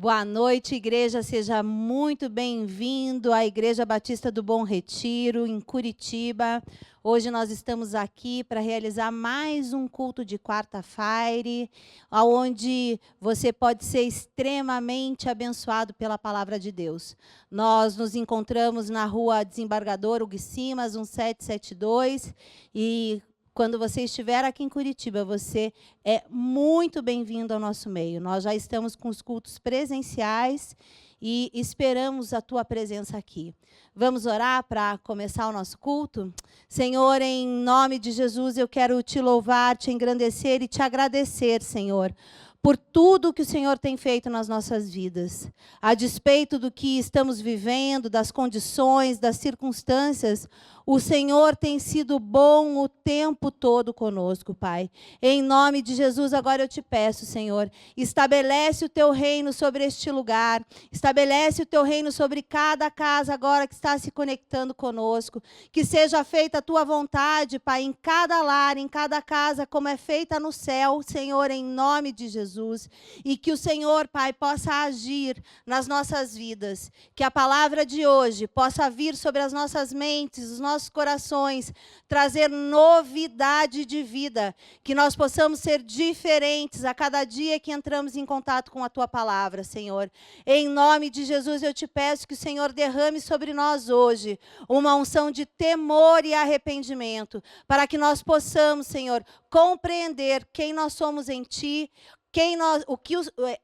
Boa noite, igreja, seja muito bem-vindo à Igreja Batista do Bom Retiro, em Curitiba. Hoje nós estamos aqui para realizar mais um culto de quarta-feira, onde você pode ser extremamente abençoado pela palavra de Deus. Nós nos encontramos na rua Desembargador Hugo Simas, 1772, e quando você estiver aqui em Curitiba, você é muito bem-vindo ao nosso meio. Nós já estamos com os cultos presenciais e esperamos a tua presença aqui. Vamos orar para começar o nosso culto? Senhor, em nome de Jesus, eu quero te louvar, te engrandecer e te agradecer, Senhor, por tudo que o Senhor tem feito nas nossas vidas. A despeito do que estamos vivendo, das condições, das circunstâncias, o Senhor tem sido bom o tempo todo conosco, Pai. Em nome de Jesus, agora eu te peço, Senhor, estabelece o teu reino sobre este lugar, estabelece o teu reino sobre cada casa agora que está se conectando conosco, que seja feita a tua vontade, Pai, em cada lar, em cada casa, como é feita no céu, Senhor, em nome de Jesus, e que o Senhor, Pai, possa agir nas nossas vidas, que a palavra de hoje possa vir sobre as nossas mentes, os nossos corações, trazer novidade de vida, que nós possamos ser diferentes a cada dia que entramos em contato com a tua palavra, Senhor. Em nome de Jesus, eu te peço que o Senhor derrame sobre nós hoje uma unção de temor e arrependimento, para que nós possamos, Senhor, compreender quem nós somos em ti,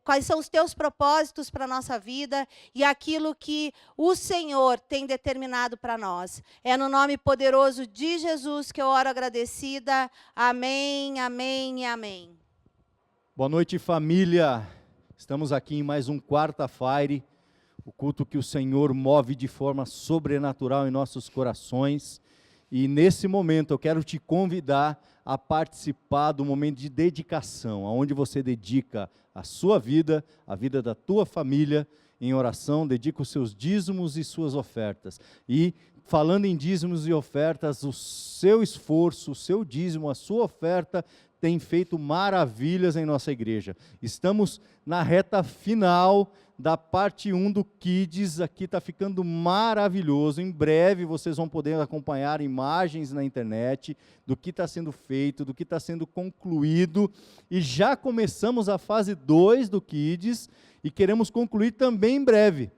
quais são os teus propósitos para a nossa vida e aquilo que o Senhor tem determinado para nós. É no nome poderoso de Jesus que eu oro agradecida. Amém, amém e amém. Boa noite, família. Estamos aqui em mais um quarta-feira, o culto que o Senhor move de forma sobrenatural em nossos corações. E nesse momento eu quero te convidar a participar do momento de dedicação, onde você dedica a sua vida, a vida da tua família, em oração, dedica os seus dízimos e suas ofertas. E falando em dízimos e ofertas, o seu esforço, o seu dízimo, a sua oferta tem feito maravilhas em nossa igreja. Estamos na reta final da parte 1 do Kids, aqui está ficando maravilhoso. Em breve vocês vão poder acompanhar imagens na internet do que está sendo feito, do que está sendo concluído. E já começamos a fase 2 do Kids e queremos concluir também em breve,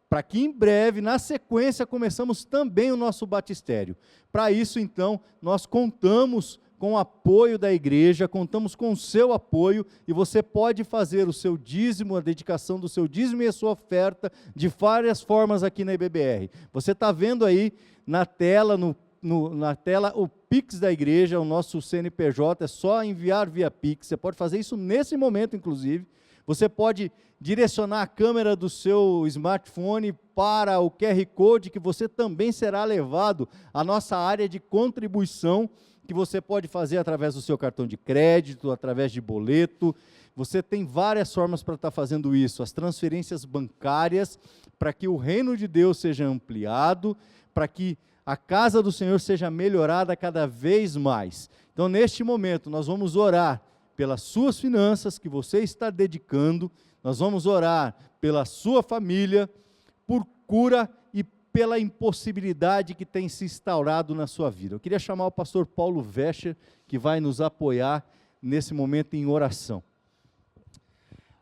para que em breve, na sequência, começamos também o nosso batistério. Para isso, então, nós contamos com o apoio da igreja, contamos com o seu apoio, e você pode fazer o seu dízimo, a dedicação do seu dízimo e a sua oferta de várias formas aqui na IBBR. Você está vendo aí na tela, na tela o Pix da igreja, o nosso CNPJ, é só enviar via Pix, você pode fazer isso nesse momento, inclusive. Você pode direcionar a câmera do seu smartphone para o QR Code, que você também será levado à nossa área de contribuição, que você pode fazer através do seu cartão de crédito, através de boleto. Você tem várias formas para estar fazendo isso. As transferências bancárias, para que o reino de Deus seja ampliado, para que a casa do Senhor seja melhorada cada vez mais. Então, neste momento, nós vamos orar pelas suas finanças que você está dedicando, nós vamos orar pela sua família, por cura e pela impossibilidade que tem se instaurado na sua vida. Eu queria chamar o pastor Paulo Vescher, que vai nos apoiar nesse momento em oração.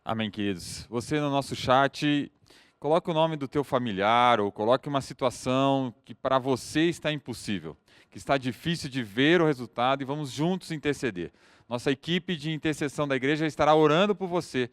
Amém, queridos. Você no nosso chat, coloque o nome do teu familiar ou coloque uma situação que para você está impossível, que está difícil de ver o resultado, e vamos juntos interceder. Nossa equipe de intercessão da igreja estará orando por você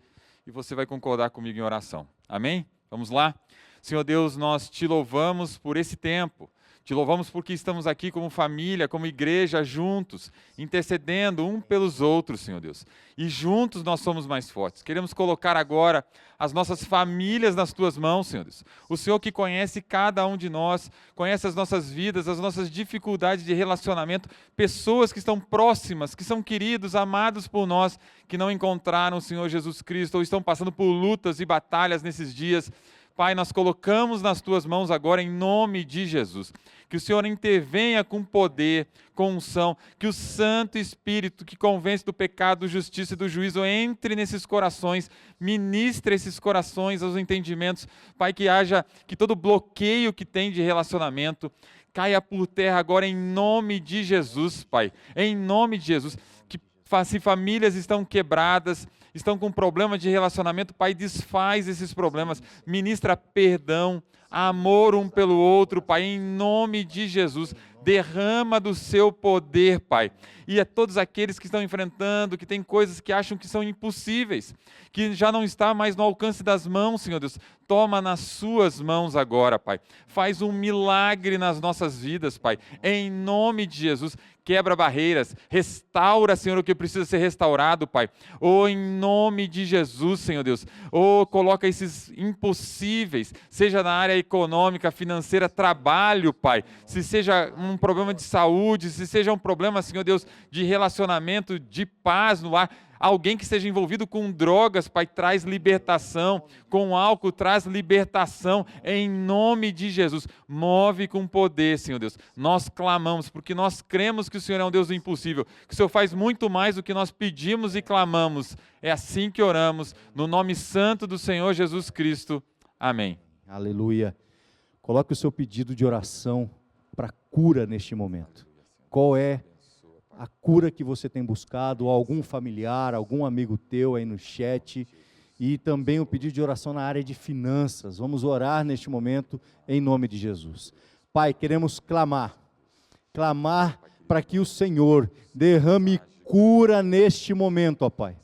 e você vai concordar comigo em oração. Amém? Vamos lá? Senhor Deus, nós te louvamos por esse tempo, te louvamos porque estamos aqui como família, como igreja, juntos, intercedendo um pelos outros, Senhor Deus, e juntos nós somos mais fortes. Queremos colocar agora as nossas famílias nas tuas mãos, Senhor Deus. O Senhor que conhece cada um de nós, conhece as nossas vidas, as nossas dificuldades de relacionamento, pessoas que estão próximas, que são queridos, amados por nós, que não encontraram o Senhor Jesus Cristo ou estão passando por lutas e batalhas nesses dias. Pai, nós colocamos nas Tuas mãos agora em nome de Jesus. Que o Senhor intervenha com poder, com unção, que o Santo Espírito que convence do pecado, justiça e do juízo entre nesses corações, ministre esses corações, aos entendimentos, Pai, que todo bloqueio que tem de relacionamento caia por terra agora em nome de Jesus, Pai, em nome de Jesus, que se famílias estão quebradas, estão com problema de relacionamento, Pai, desfaz esses problemas, ministra perdão, amor um pelo outro, Pai, em nome de Jesus, derrama do seu poder, Pai, e a todos aqueles que estão enfrentando, que têm coisas que acham que são impossíveis, que já não está mais no alcance das mãos, Senhor Deus, toma nas suas mãos agora, Pai, faz um milagre nas nossas vidas, Pai, em nome de Jesus, quebra barreiras, restaura, Senhor, o que precisa ser restaurado, Pai, em nome de Jesus, Senhor Deus, coloca esses impossíveis, seja na área econômica, financeira, trabalho, Pai, se seja um problema de saúde, se seja um problema, Senhor Deus, de relacionamento, de paz no lar, alguém que esteja envolvido com drogas, Pai, traz libertação, com álcool traz libertação, em nome de Jesus, move com poder, Senhor Deus, nós clamamos, porque nós cremos que o Senhor é um Deus do impossível, que o Senhor faz muito mais do que nós pedimos e clamamos, é assim que oramos, no nome santo do Senhor Jesus Cristo, amém. Aleluia. Coloque o seu pedido de oração para cura neste momento. Qual é a cura que você tem buscado, algum familiar, algum amigo teu aí no chat, e também o pedido de oração na área de finanças. Vamos orar neste momento em nome de Jesus. Pai, queremos clamar para que o Senhor derrame cura neste momento, ó Pai.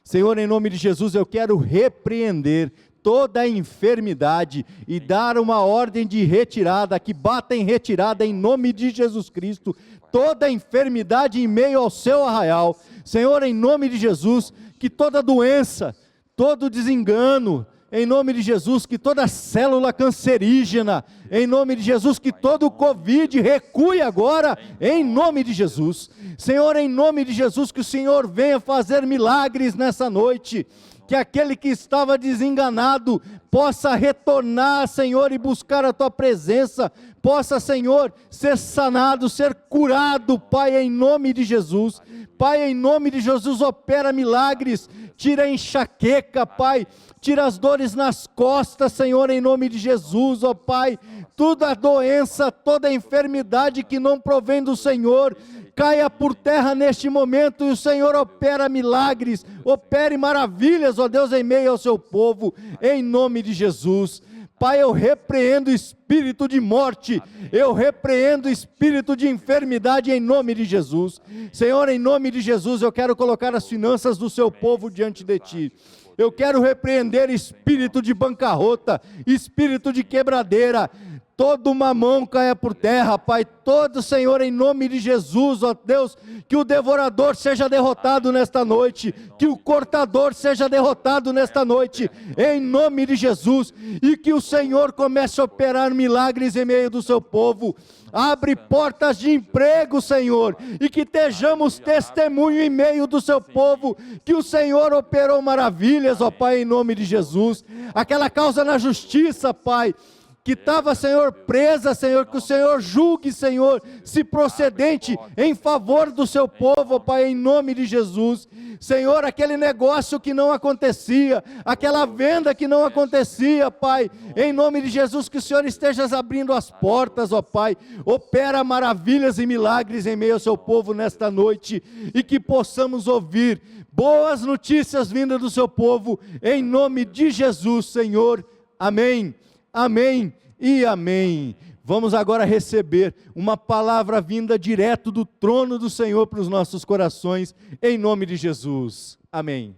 Senhor, em nome de Jesus, eu quero repreender toda a enfermidade e dar uma ordem de retirada, que bata em retirada em nome de Jesus Cristo, toda a enfermidade em meio ao seu arraial. Senhor, em nome de Jesus, que toda doença, todo desengano, em nome de Jesus, que toda célula cancerígena, em nome de Jesus, que todo o Covid recue agora, em nome de Jesus. Senhor, em nome de Jesus, que o Senhor venha fazer milagres nessa noite, que aquele que estava desenganado possa retornar, Senhor, e buscar a Tua presença, possa, Senhor, ser sanado, ser curado, Pai, em nome de Jesus. Pai, em nome de Jesus, opera milagres, tira a enxaqueca, Pai, tira as dores nas costas, Senhor, em nome de Jesus, ó Pai, toda a doença, toda a enfermidade que não provém do Senhor, caia por terra neste momento, e o Senhor opera milagres, opere maravilhas, ó Deus, em meio ao seu povo, em nome de Jesus. Pai, eu repreendo o espírito de morte, eu repreendo o espírito de enfermidade em nome de Jesus. Senhor, em nome de Jesus, eu quero colocar as finanças do seu povo diante de Ti. Eu quero repreender espírito de bancarrota, espírito de quebradeira, todo mamão caia por terra, Pai, todo, Senhor, em nome de Jesus, ó Deus, que o devorador seja derrotado nesta noite, que o cortador seja derrotado nesta noite, em nome de Jesus, e que o Senhor comece a operar milagres em meio do seu povo. Abre portas de emprego, Senhor, e que estejamos testemunho em meio do seu povo, que o Senhor operou maravilhas, ó Pai, em nome de Jesus. Aquela causa na justiça, Pai, que estava, Senhor, presa, Senhor, que o Senhor julgue, Senhor, se procedente em favor do seu povo, Pai, em nome de Jesus. Senhor, aquele negócio que não acontecia, aquela venda que não acontecia, Pai, em nome de Jesus, que o Senhor esteja abrindo as portas, ó Pai, opera maravilhas e milagres em meio ao seu povo nesta noite, e que possamos ouvir boas notícias vindas do seu povo, em nome de Jesus, Senhor. Amém. Amém e amém. Vamos agora receber uma palavra vinda direto do trono do Senhor para os nossos corações, em nome de Jesus. Amém.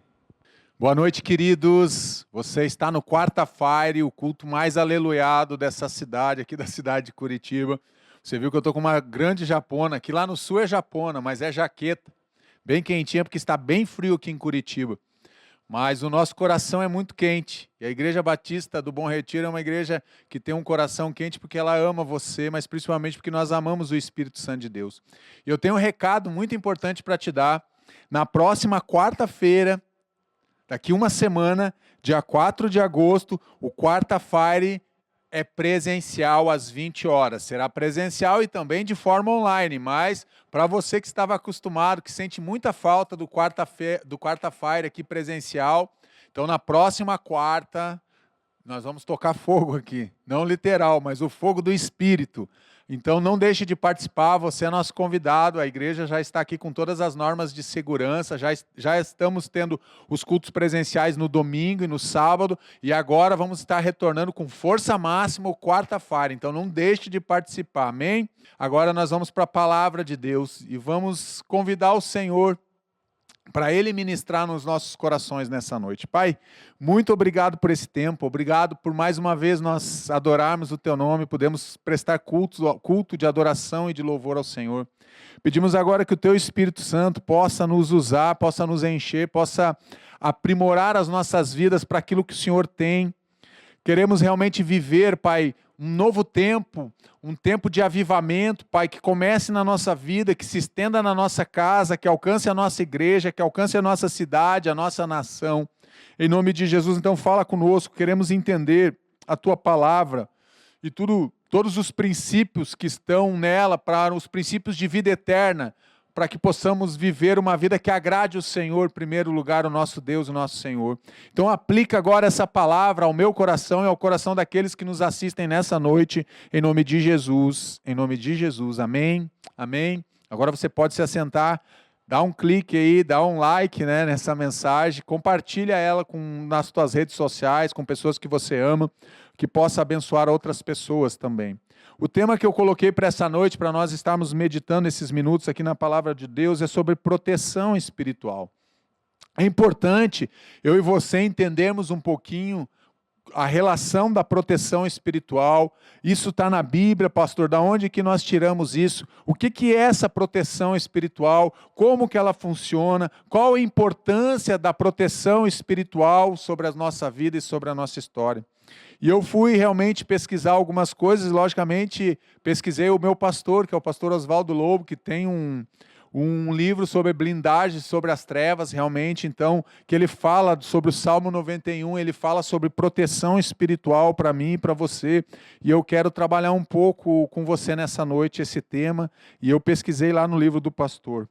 Boa noite, queridos. Você está no Quarta Fire, o culto mais aleluiado dessa cidade, aqui da cidade de Curitiba. Você viu que eu estou com uma grande japona, que lá no sul é japona, mas é jaqueta, bem quentinha, porque está bem frio aqui em Curitiba. Mas o nosso coração é muito quente, e a Igreja Batista do Bom Retiro é uma igreja que tem um coração quente porque ela ama você, mas principalmente porque nós amamos o Espírito Santo de Deus. E eu tenho um recado muito importante para te dar. Na próxima quarta-feira, daqui uma semana, dia 4 de agosto, o Quarta Fire é presencial às 20 horas. Será presencial e também de forma online, mas para você que estava acostumado, que sente muita falta do Quarta Fire aqui presencial, então na próxima quarta nós vamos tocar fogo aqui, não literal, mas o fogo do Espírito. Então não deixe de participar, você é nosso convidado, a igreja já está aqui com todas as normas de segurança, já estamos tendo os cultos presenciais no domingo e no sábado, e agora vamos estar retornando com força máxima o Quarta Fire, então não deixe de participar, amém? Agora nós vamos para a palavra de Deus e vamos convidar o Senhor para Ele ministrar nos nossos corações nessa noite. Pai, muito obrigado por esse tempo, obrigado por mais uma vez nós adorarmos o Teu nome, podemos prestar culto de adoração e de louvor ao Senhor. Pedimos agora que o Teu Espírito Santo possa nos usar, possa nos encher, possa aprimorar as nossas vidas para aquilo que o Senhor tem. Queremos realmente viver, Pai, um novo tempo, um tempo de avivamento, Pai, que comece na nossa vida, que se estenda na nossa casa, que alcance a nossa igreja, que alcance a nossa cidade, a nossa nação. Em nome de Jesus, então fala conosco, queremos entender a Tua palavra e todos os princípios que estão nela, para os princípios de vida eterna, para que possamos viver uma vida que agrade o Senhor, em primeiro lugar, o nosso Deus, o nosso Senhor. Então aplica agora essa palavra ao meu coração e ao coração daqueles que nos assistem nessa noite, em nome de Jesus, amém, amém. Agora você pode se assentar, dá um clique aí, dá um like, né, nessa mensagem, compartilha ela nas tuas redes sociais, com pessoas que você ama, que possa abençoar outras pessoas também. O tema que eu coloquei para essa noite, para nós estarmos meditando esses minutos aqui na palavra de Deus, é sobre proteção espiritual. É importante eu e você entendermos um pouquinho a relação da proteção espiritual. Isso está na Bíblia, pastor, da onde que nós tiramos isso? O que é essa proteção espiritual? Como que ela funciona? Qual a importância da proteção espiritual sobre a nossa vida e sobre a nossa história? E eu fui realmente pesquisar algumas coisas, e logicamente pesquisei o meu pastor, que é o pastor Oswaldo Lobo, que tem um livro sobre blindagem, sobre as trevas, realmente, então, que ele fala sobre o Salmo 91, ele fala sobre proteção espiritual para mim e para você, e eu quero trabalhar um pouco com você nessa noite esse tema, e eu pesquisei lá no livro do pastor.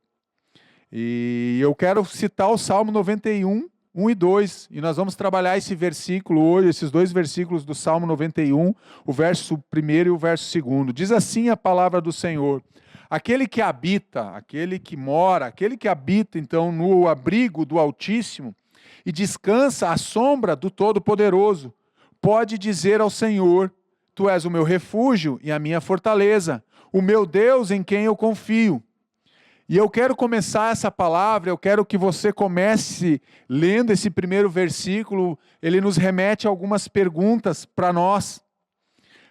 E eu quero citar o Salmo 91, 1 e 2, e nós vamos trabalhar esse versículo hoje, esses dois versículos do Salmo 91, o verso 1 e o verso 2. Diz assim a palavra do Senhor: aquele que habita, aquele que mora, aquele que habita então no abrigo do Altíssimo e descansa à sombra do Todo-Poderoso, pode dizer ao Senhor: Tu és o meu refúgio e a minha fortaleza, o meu Deus em quem eu confio. E eu quero começar essa palavra, eu quero que você comece lendo esse primeiro versículo, ele nos remete a algumas perguntas para nós,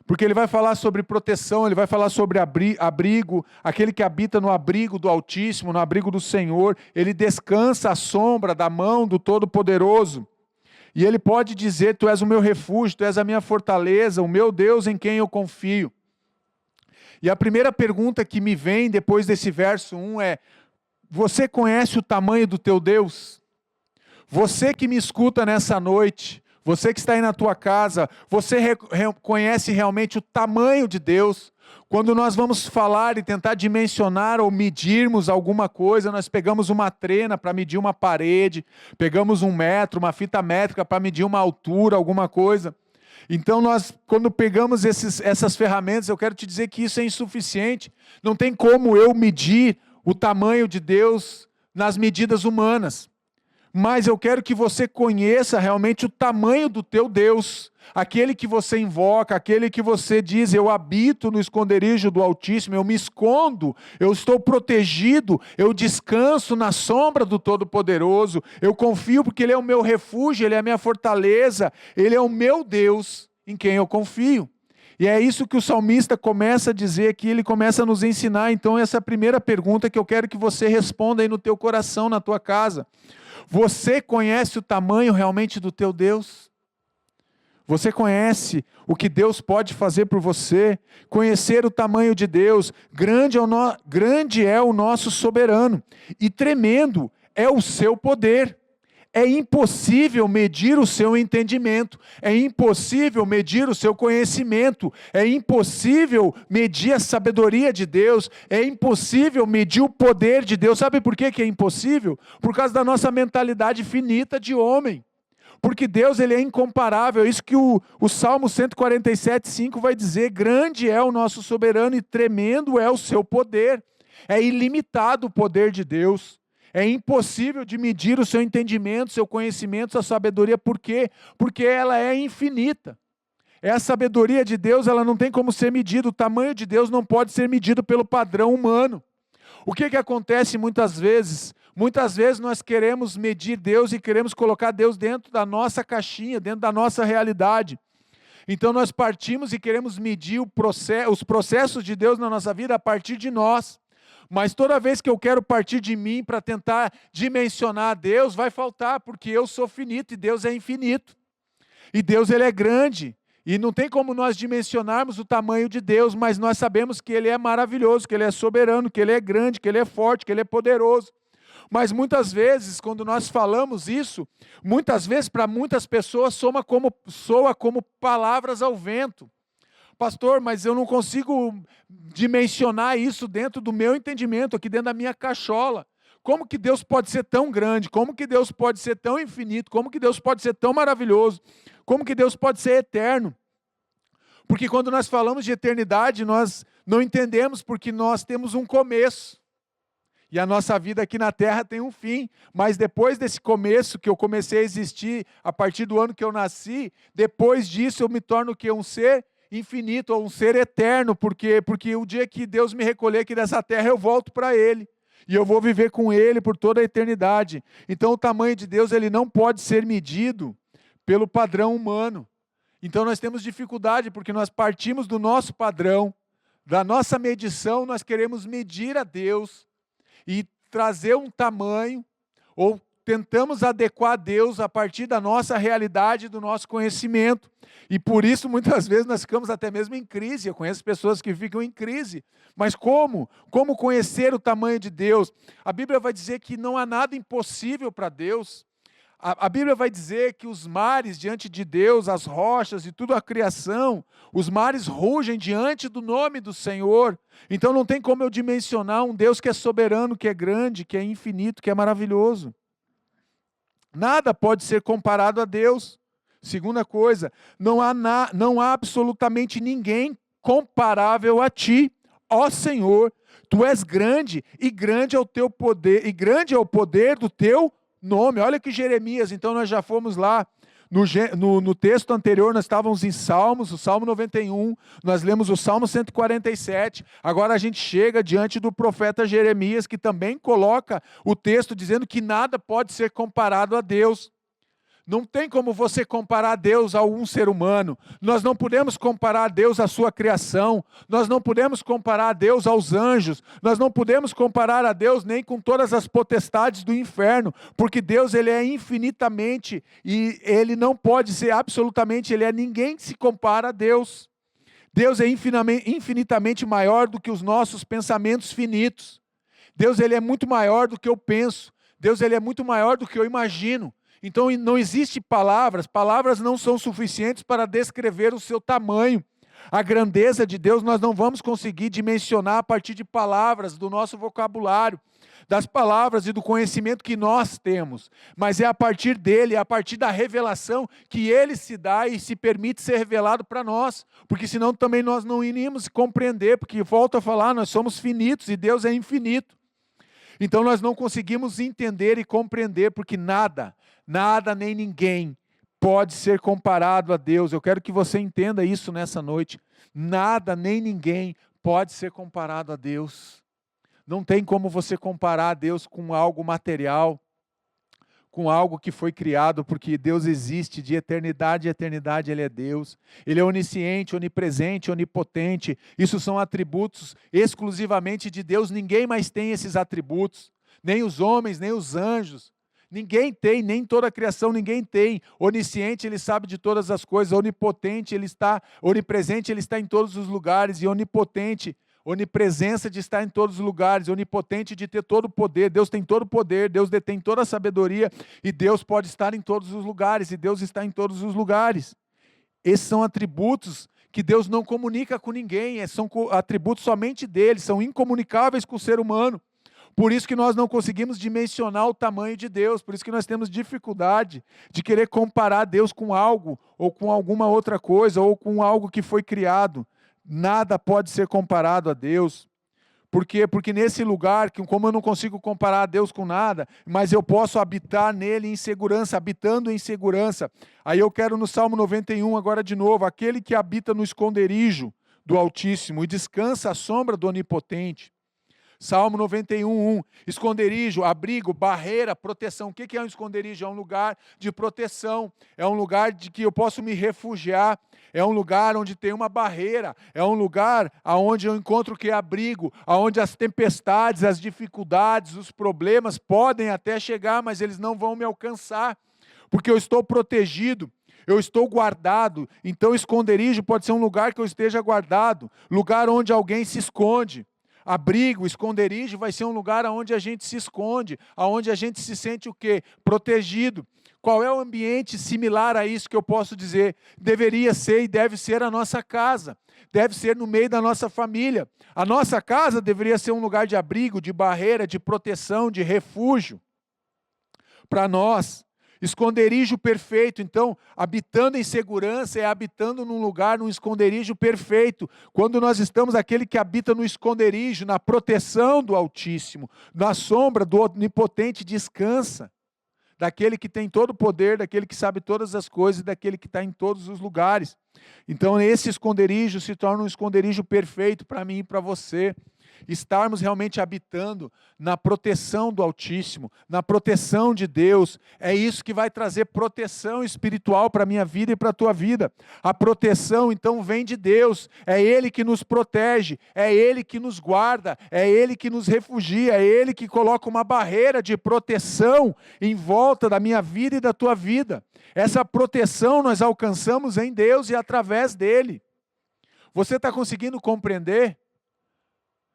porque ele vai falar sobre proteção, ele vai falar sobre abrigo, aquele que habita no abrigo do Altíssimo, no abrigo do Senhor, ele descansa à sombra da mão do Todo-Poderoso, e ele pode dizer: Tu és o meu refúgio, Tu és a minha fortaleza, o meu Deus em quem eu confio. E a primeira pergunta que me vem depois desse verso 1 é: você conhece o tamanho do teu Deus? Você que me escuta nessa noite, você que está aí na tua casa, você conhece realmente o tamanho de Deus? Quando nós vamos falar e tentar dimensionar ou medirmos alguma coisa, nós pegamos uma trena para medir uma parede, pegamos 1 metro, uma fita métrica para medir uma altura, alguma coisa. Então nós, quando pegamos essas ferramentas, eu quero te dizer que isso é insuficiente. Não tem como eu medir o tamanho de Deus nas medidas humanas. Mas eu quero que você conheça realmente o tamanho do teu Deus, aquele que você invoca, aquele que você diz: eu habito no esconderijo do Altíssimo, eu me escondo, eu estou protegido, eu descanso na sombra do Todo-Poderoso, eu confio porque Ele é o meu refúgio, Ele é a minha fortaleza, Ele é o meu Deus em quem eu confio. E é isso que o salmista começa a dizer aqui, ele começa a nos ensinar. Então essa é a primeira pergunta que eu quero que você responda aí no teu coração, na tua casa. Você conhece o tamanho realmente do teu Deus? Você conhece o que Deus pode fazer por você? Conhecer o tamanho de Deus, grande é o nosso soberano, e tremendo é o seu poder. É impossível medir o seu entendimento, é impossível medir o seu conhecimento, é impossível medir a sabedoria de Deus, é impossível medir o poder de Deus. Sabe por que é impossível? Por causa da nossa mentalidade finita de homem. Porque Deus, ele é incomparável. É isso que o Salmo 147:5 vai dizer: grande é o nosso soberano e tremendo é o seu poder. É ilimitado o poder de Deus. É impossível de medir o seu entendimento, seu conhecimento, sua sabedoria. Por quê? Porque ela é infinita. A sabedoria de Deus, ela não tem como ser medida. O tamanho de Deus não pode ser medido pelo padrão humano. O que acontece muitas vezes? Muitas vezes nós queremos medir Deus e queremos colocar Deus dentro da nossa caixinha, dentro da nossa realidade. Então nós partimos e queremos medir os processos de Deus na nossa vida a partir de nós. Mas toda vez que eu quero partir de mim para tentar dimensionar Deus, vai faltar, porque eu sou finito e Deus é infinito. E Deus, ele é grande. E não tem como nós dimensionarmos o tamanho de Deus, mas nós sabemos que ele é maravilhoso, que ele é soberano, que ele é grande, que ele é forte, que ele é poderoso. Mas muitas vezes, quando nós falamos isso, muitas vezes para muitas pessoas soa como palavras ao vento. Pastor, mas eu não consigo dimensionar isso dentro do meu entendimento, aqui dentro da minha cachola. Como que Deus pode ser tão grande? Como que Deus pode ser tão infinito? Como que Deus pode ser tão maravilhoso? Como que Deus pode ser eterno? Porque quando nós falamos de eternidade, nós não entendemos porque nós temos um começo. E a nossa vida aqui na Terra tem um fim. Mas depois desse começo, que eu comecei a existir a partir do ano que eu nasci, depois disso eu me torno o quê? Um ser infinito, ou um ser eterno, porque o dia que Deus me recolher aqui dessa terra, eu volto para Ele, e eu vou viver com Ele por toda a eternidade. Então o tamanho de Deus, ele não pode ser medido pelo padrão humano. Então nós temos dificuldade, porque nós partimos do nosso padrão, da nossa medição, nós queremos medir a Deus, e trazer um tamanho, ou tentamos adequar a Deus a partir da nossa realidade, do nosso conhecimento. E por isso, muitas vezes, nós ficamos até mesmo em crise. Eu conheço pessoas que ficam em crise. Mas como? Como conhecer o tamanho de Deus? A Bíblia vai dizer que não há nada impossível para Deus. A Bíblia vai dizer que os mares diante de Deus, as rochas e tudo a criação, os mares rugem diante do nome do Senhor. Então não tem como eu dimensionar um Deus que é soberano, que é grande, que é infinito, que é maravilhoso. Nada pode ser comparado a Deus. Segunda coisa, não há absolutamente ninguém comparável a ti, ó Senhor. Tu és grande, e grande é o teu poder, e grande é o poder do teu nome. Olha que Jeremias, então nós já fomos lá, no texto anterior nós estávamos em Salmos, o Salmo 91, nós lemos o Salmo 147, agora a gente chega diante do profeta Jeremias, que também coloca o texto dizendo que nada pode ser comparado a Deus. Não tem como você comparar Deus a um ser humano. Nós não podemos comparar Deus à sua criação. Nós não podemos comparar Deus aos anjos. Nós não podemos comparar a Deus nem com todas as potestades do inferno. Porque Deus, ele é infinitamente, e ele não pode ser absolutamente, ele é ninguém que se compara a Deus. Deus é infinitamente maior do que os nossos pensamentos finitos. Deus, ele é muito maior do que eu penso. Deus, ele é muito maior do que eu imagino. Então não existe palavras não são suficientes para descrever o seu tamanho. A grandeza de Deus nós não vamos conseguir dimensionar a partir de palavras, do nosso vocabulário, das palavras e do conhecimento que nós temos. Mas é a partir dele, é a partir da revelação que ele se dá e se permite ser revelado para nós. Porque senão também nós não iríamos compreender, porque volto a falar, nós somos finitos e Deus é infinito. Então nós não conseguimos entender e compreender, porque nada nem ninguém pode ser comparado a Deus. Eu quero que você entenda isso nessa noite. Nada nem ninguém pode ser comparado a Deus. Não tem como você comparar a Deus com algo material, com algo que foi criado, porque Deus existe de eternidade a eternidade, Ele é Deus. Ele é onisciente, onipresente, onipotente. Isso são atributos exclusivamente de Deus. Ninguém mais tem esses atributos. Nem os homens, nem os anjos. Ninguém tem, nem toda a criação, ninguém tem. Onisciente, ele sabe de todas as coisas. Onipotente, ele está, onipresente, ele está em todos os lugares. E onipotente, onipresença de estar em todos os lugares, onipotente de ter todo o poder. Deus tem todo o poder, Deus detém toda a sabedoria e Deus pode estar em todos os lugares e Deus está em todos os lugares. Esses são atributos que Deus não comunica com ninguém, são atributos somente dele, são incomunicáveis com o ser humano. Por isso que nós não conseguimos dimensionar o tamanho de Deus, por isso que nós temos dificuldade de querer comparar Deus com algo, ou com alguma outra coisa, ou com algo que foi criado. Nada pode ser comparado a Deus. Por quê? Porque nesse lugar, como eu não consigo comparar Deus com nada, mas eu posso habitar nele em segurança, habitando em segurança. Aí eu quero no Salmo 91 agora de novo, aquele que habita no esconderijo do Altíssimo e descansa à sombra do Onipotente. Salmo 91, esconderijo, abrigo, barreira, proteção. O que é um esconderijo? É um lugar de proteção, é um lugar de que eu posso me refugiar, é um lugar onde tem uma barreira, é um lugar onde eu encontro que é abrigo, onde as tempestades, as dificuldades, os problemas podem até chegar, mas eles não vão me alcançar, porque eu estou protegido. Eu estou guardado, então esconderijo pode ser um lugar que eu esteja guardado, lugar onde alguém se esconde. Abrigo, esconderijo vai ser um lugar onde a gente se esconde, onde a gente se sente o quê? Protegido. Qual é o ambiente similar a isso que eu posso dizer? Deveria ser e deve ser a nossa casa, deve ser no meio da nossa família. A nossa casa deveria ser um lugar de abrigo, de barreira, de proteção, de refúgio para nós. Esconderijo perfeito, então, habitando em segurança é habitando num lugar, num esconderijo perfeito. Quando nós estamos, aquele que habita no esconderijo, na proteção do Altíssimo, na sombra do Onipotente descansa. Daquele que tem todo o poder, daquele que sabe todas as coisas, daquele que está em todos os lugares. Então, esse esconderijo se torna um esconderijo perfeito para mim e para você. Estarmos realmente habitando na proteção do Altíssimo, na proteção de Deus, é isso que vai trazer proteção espiritual para a minha vida e para a tua vida. A proteção então vem de Deus, é Ele que nos protege, é Ele que nos guarda, é Ele que nos refugia, é Ele que coloca uma barreira de proteção em volta da minha vida e da tua vida. Essa proteção nós alcançamos em Deus e através dEle. Você está conseguindo compreender?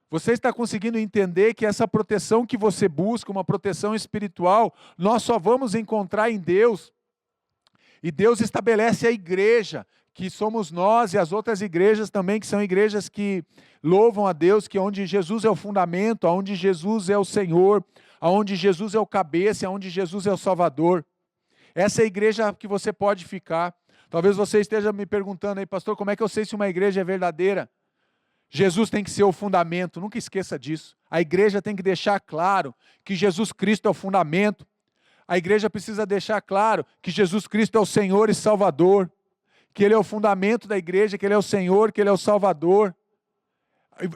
Você está conseguindo entender que essa proteção que você busca, uma proteção espiritual, nós só vamos encontrar em Deus. E Deus estabelece a igreja, que somos nós e as outras igrejas também, que são igrejas que louvam a Deus, que é onde Jesus é o fundamento, onde Jesus é o Senhor, onde Jesus é o cabeça, onde Jesus é o Salvador. Essa é a igreja que você pode ficar. Talvez você esteja me perguntando aí, pastor, como é que eu sei se uma igreja é verdadeira? Jesus tem que ser o fundamento, nunca esqueça disso. A igreja tem que deixar claro que Jesus Cristo é o fundamento. A igreja precisa deixar claro que Jesus Cristo é o Senhor e Salvador, que Ele é o fundamento da igreja, que Ele é o Senhor, que Ele é o Salvador.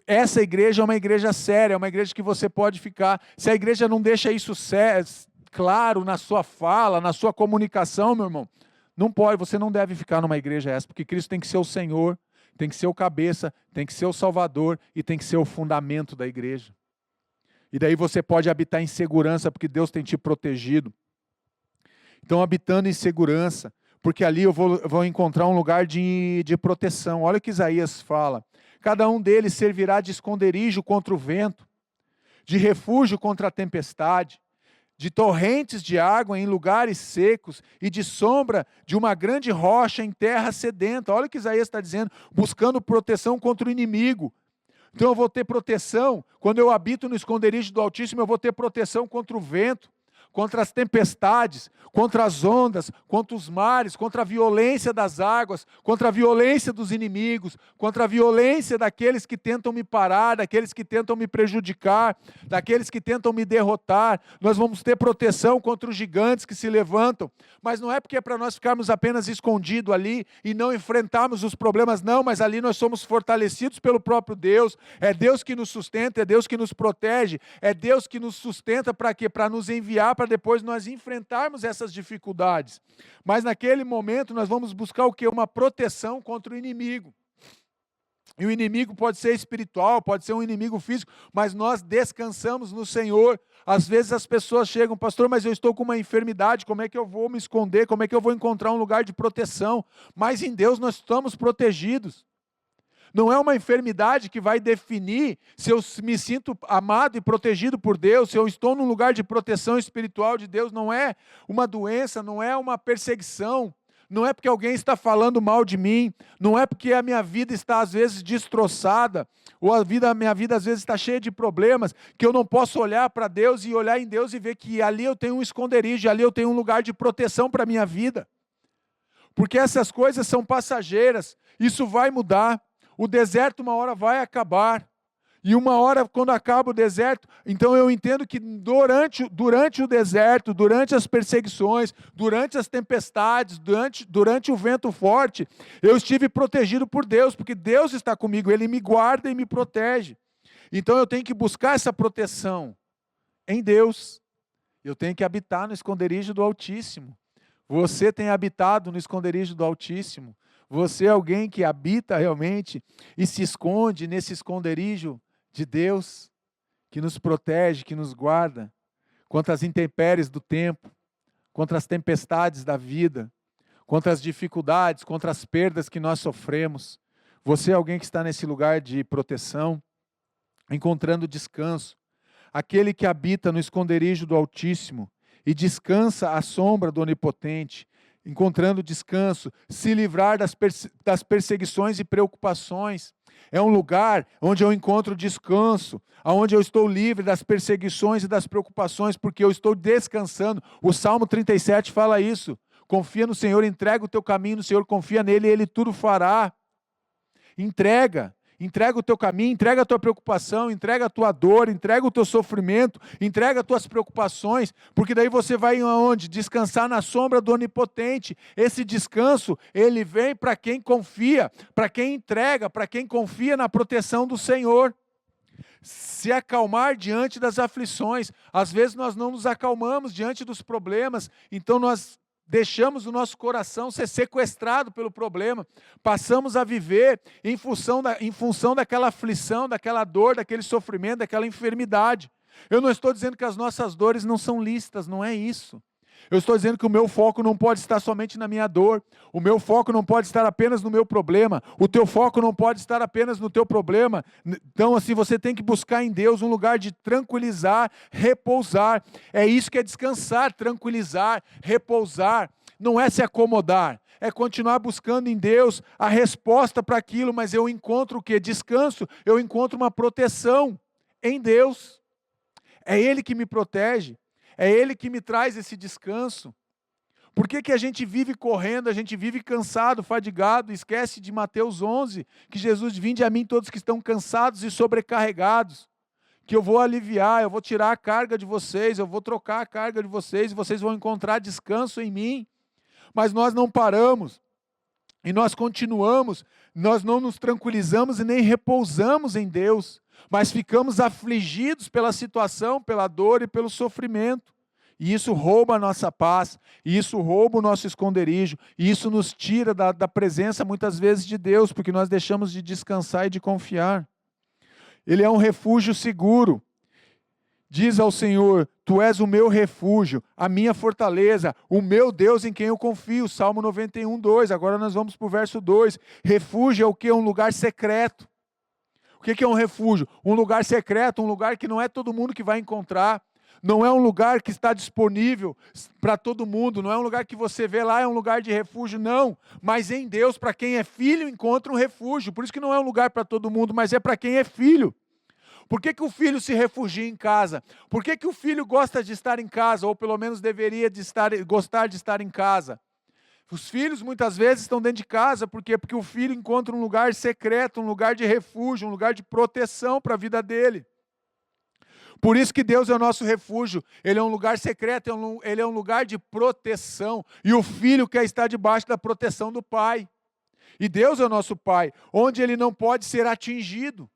Essa igreja é uma igreja séria, é uma igreja que você pode ficar. Se a igreja não deixa isso claro na sua fala, na sua comunicação, meu irmão, não pode, você não deve ficar numa igreja essa, porque Cristo tem que ser o Senhor, tem que ser o cabeça, tem que ser o Salvador e tem que ser o fundamento da igreja. E daí você pode habitar em segurança, porque Deus tem te protegido. Então, habitando em segurança, porque ali eu vou encontrar um lugar de proteção. Olha o que Isaías fala. Cada um deles servirá de esconderijo contra o vento, de refúgio contra a tempestade, de torrentes de água em lugares secos e de sombra de uma grande rocha em terra sedenta. Olha o que Isaías está dizendo, buscando proteção contra o inimigo. Então eu vou ter proteção, quando eu habito no esconderijo do Altíssimo, eu vou ter proteção contra o vento, contra as tempestades, contra as ondas, contra os mares, contra a violência das águas, contra a violência dos inimigos, contra a violência daqueles que tentam me parar, daqueles que tentam me prejudicar, daqueles que tentam me derrotar. Nós vamos ter proteção contra os gigantes que se levantam, mas não é porque é para nós ficarmos apenas escondidos ali e não enfrentarmos os problemas, não, mas ali nós somos fortalecidos pelo próprio Deus, é Deus que nos sustenta, é Deus que nos protege, é Deus que nos sustenta para quê? Para nos enviar, para depois nós enfrentarmos essas dificuldades. Mas naquele momento nós vamos buscar o quê? Uma proteção contra o inimigo. E o inimigo pode ser espiritual, pode ser um inimigo físico, mas nós descansamos no Senhor. Às vezes as pessoas chegam, pastor, mas eu estou com uma enfermidade, como é que eu vou me esconder? Como é que eu vou encontrar um lugar de proteção? Mas em Deus nós estamos protegidos. Não é uma enfermidade que vai definir se eu me sinto amado e protegido por Deus, se eu estou num lugar de proteção espiritual de Deus. Não é uma doença, não é uma perseguição, não é porque alguém está falando mal de mim, não é porque a minha vida está às vezes destroçada, ou a minha vida às vezes está cheia de problemas, que eu não posso olhar para Deus e olhar em Deus e ver que ali eu tenho um esconderijo, ali eu tenho um lugar de proteção para a minha vida. Porque essas coisas são passageiras, isso vai mudar. O deserto uma hora vai acabar. E uma hora, quando acaba o deserto, então eu entendo que durante o deserto, durante as perseguições, durante as tempestades, durante o vento forte, eu estive protegido por Deus, porque Deus está comigo, Ele me guarda e me protege. Então eu tenho que buscar essa proteção em Deus. Eu tenho que habitar no esconderijo do Altíssimo. Você tem habitado no esconderijo do Altíssimo. Você é alguém que habita realmente e se esconde nesse esconderijo de Deus, que nos protege, que nos guarda contra as intempéries do tempo, contra as tempestades da vida, contra as dificuldades, contra as perdas que nós sofremos. Você é alguém que está nesse lugar de proteção, encontrando descanso. Aquele que habita no esconderijo do Altíssimo e descansa à sombra do Onipotente, encontrando descanso, se livrar das perseguições e preocupações. É um lugar onde eu encontro descanso, onde eu estou livre das perseguições e das preocupações, porque eu estou descansando. O Salmo 37 fala isso. Confia no Senhor, entrega o teu caminho no Senhor, confia nele e Ele tudo fará. Entrega o teu caminho, entrega a tua preocupação, entrega a tua dor, entrega o teu sofrimento, entrega as tuas preocupações, porque daí você vai aonde? Descansar na sombra do Onipotente. Esse descanso, ele vem para quem confia, para quem entrega, para quem confia na proteção do Senhor. Se acalmar diante das aflições. Às vezes nós não nos acalmamos diante dos problemas, então nós deixamos o nosso coração ser sequestrado pelo problema, passamos a viver em função daquela aflição, daquela dor, daquele sofrimento, daquela enfermidade. Eu não estou dizendo que as nossas dores não são lícitas, não é isso. Eu estou dizendo que o meu foco não pode estar somente na minha dor, o meu foco não pode estar apenas no meu problema, o teu foco não pode estar apenas no teu problema. Então, assim, você tem que buscar em Deus um lugar de tranquilizar, repousar. É isso que é descansar, tranquilizar, repousar. Não é se acomodar, é continuar buscando em Deus a resposta para aquilo, mas eu encontro o quê? Descanso, eu encontro uma proteção em Deus. É Ele que me protege. É Ele que me traz esse descanso. Por que a gente vive correndo, a gente vive cansado, fadigado, esquece de Mateus 11, que Jesus: vinde a mim todos que estão cansados e sobrecarregados, que eu vou aliviar, eu vou tirar a carga de vocês, eu vou trocar a carga de vocês, e vocês vão encontrar descanso em mim. Mas nós não paramos, e nós continuamos, nós não nos tranquilizamos e nem repousamos em Deus, mas ficamos afligidos pela situação, pela dor e pelo sofrimento. E isso rouba a nossa paz, e isso rouba o nosso esconderijo, e isso nos tira da presença muitas vezes de Deus, porque nós deixamos de descansar e de confiar. Ele é um refúgio seguro. Diz ao Senhor: tu és o meu refúgio, a minha fortaleza, o meu Deus em quem eu confio. Salmo 91, 2. Agora nós vamos para o verso 2. Refúgio é o que? Um lugar secreto. O que é um refúgio? Um lugar secreto, um lugar que não é todo mundo que vai encontrar. Não é um lugar que está disponível para todo mundo. Não é um lugar que você vê lá, é um lugar de refúgio, não. Mas em Deus, para quem é filho, encontra um refúgio. Por isso que não é um lugar para todo mundo, mas é para quem é filho. Por que o filho se refugia em casa? Por que o filho gosta de estar em casa, ou pelo menos deveria gostar de estar em casa? Os filhos muitas vezes estão dentro de casa, por quê? Porque o filho encontra um lugar secreto, um lugar de refúgio, um lugar de proteção para a vida dele. Por isso que Deus é o nosso refúgio. Ele é um lugar secreto, ele é um lugar de proteção. E o filho quer estar debaixo da proteção do pai. E Deus é o nosso pai, onde ele não pode ser atingido.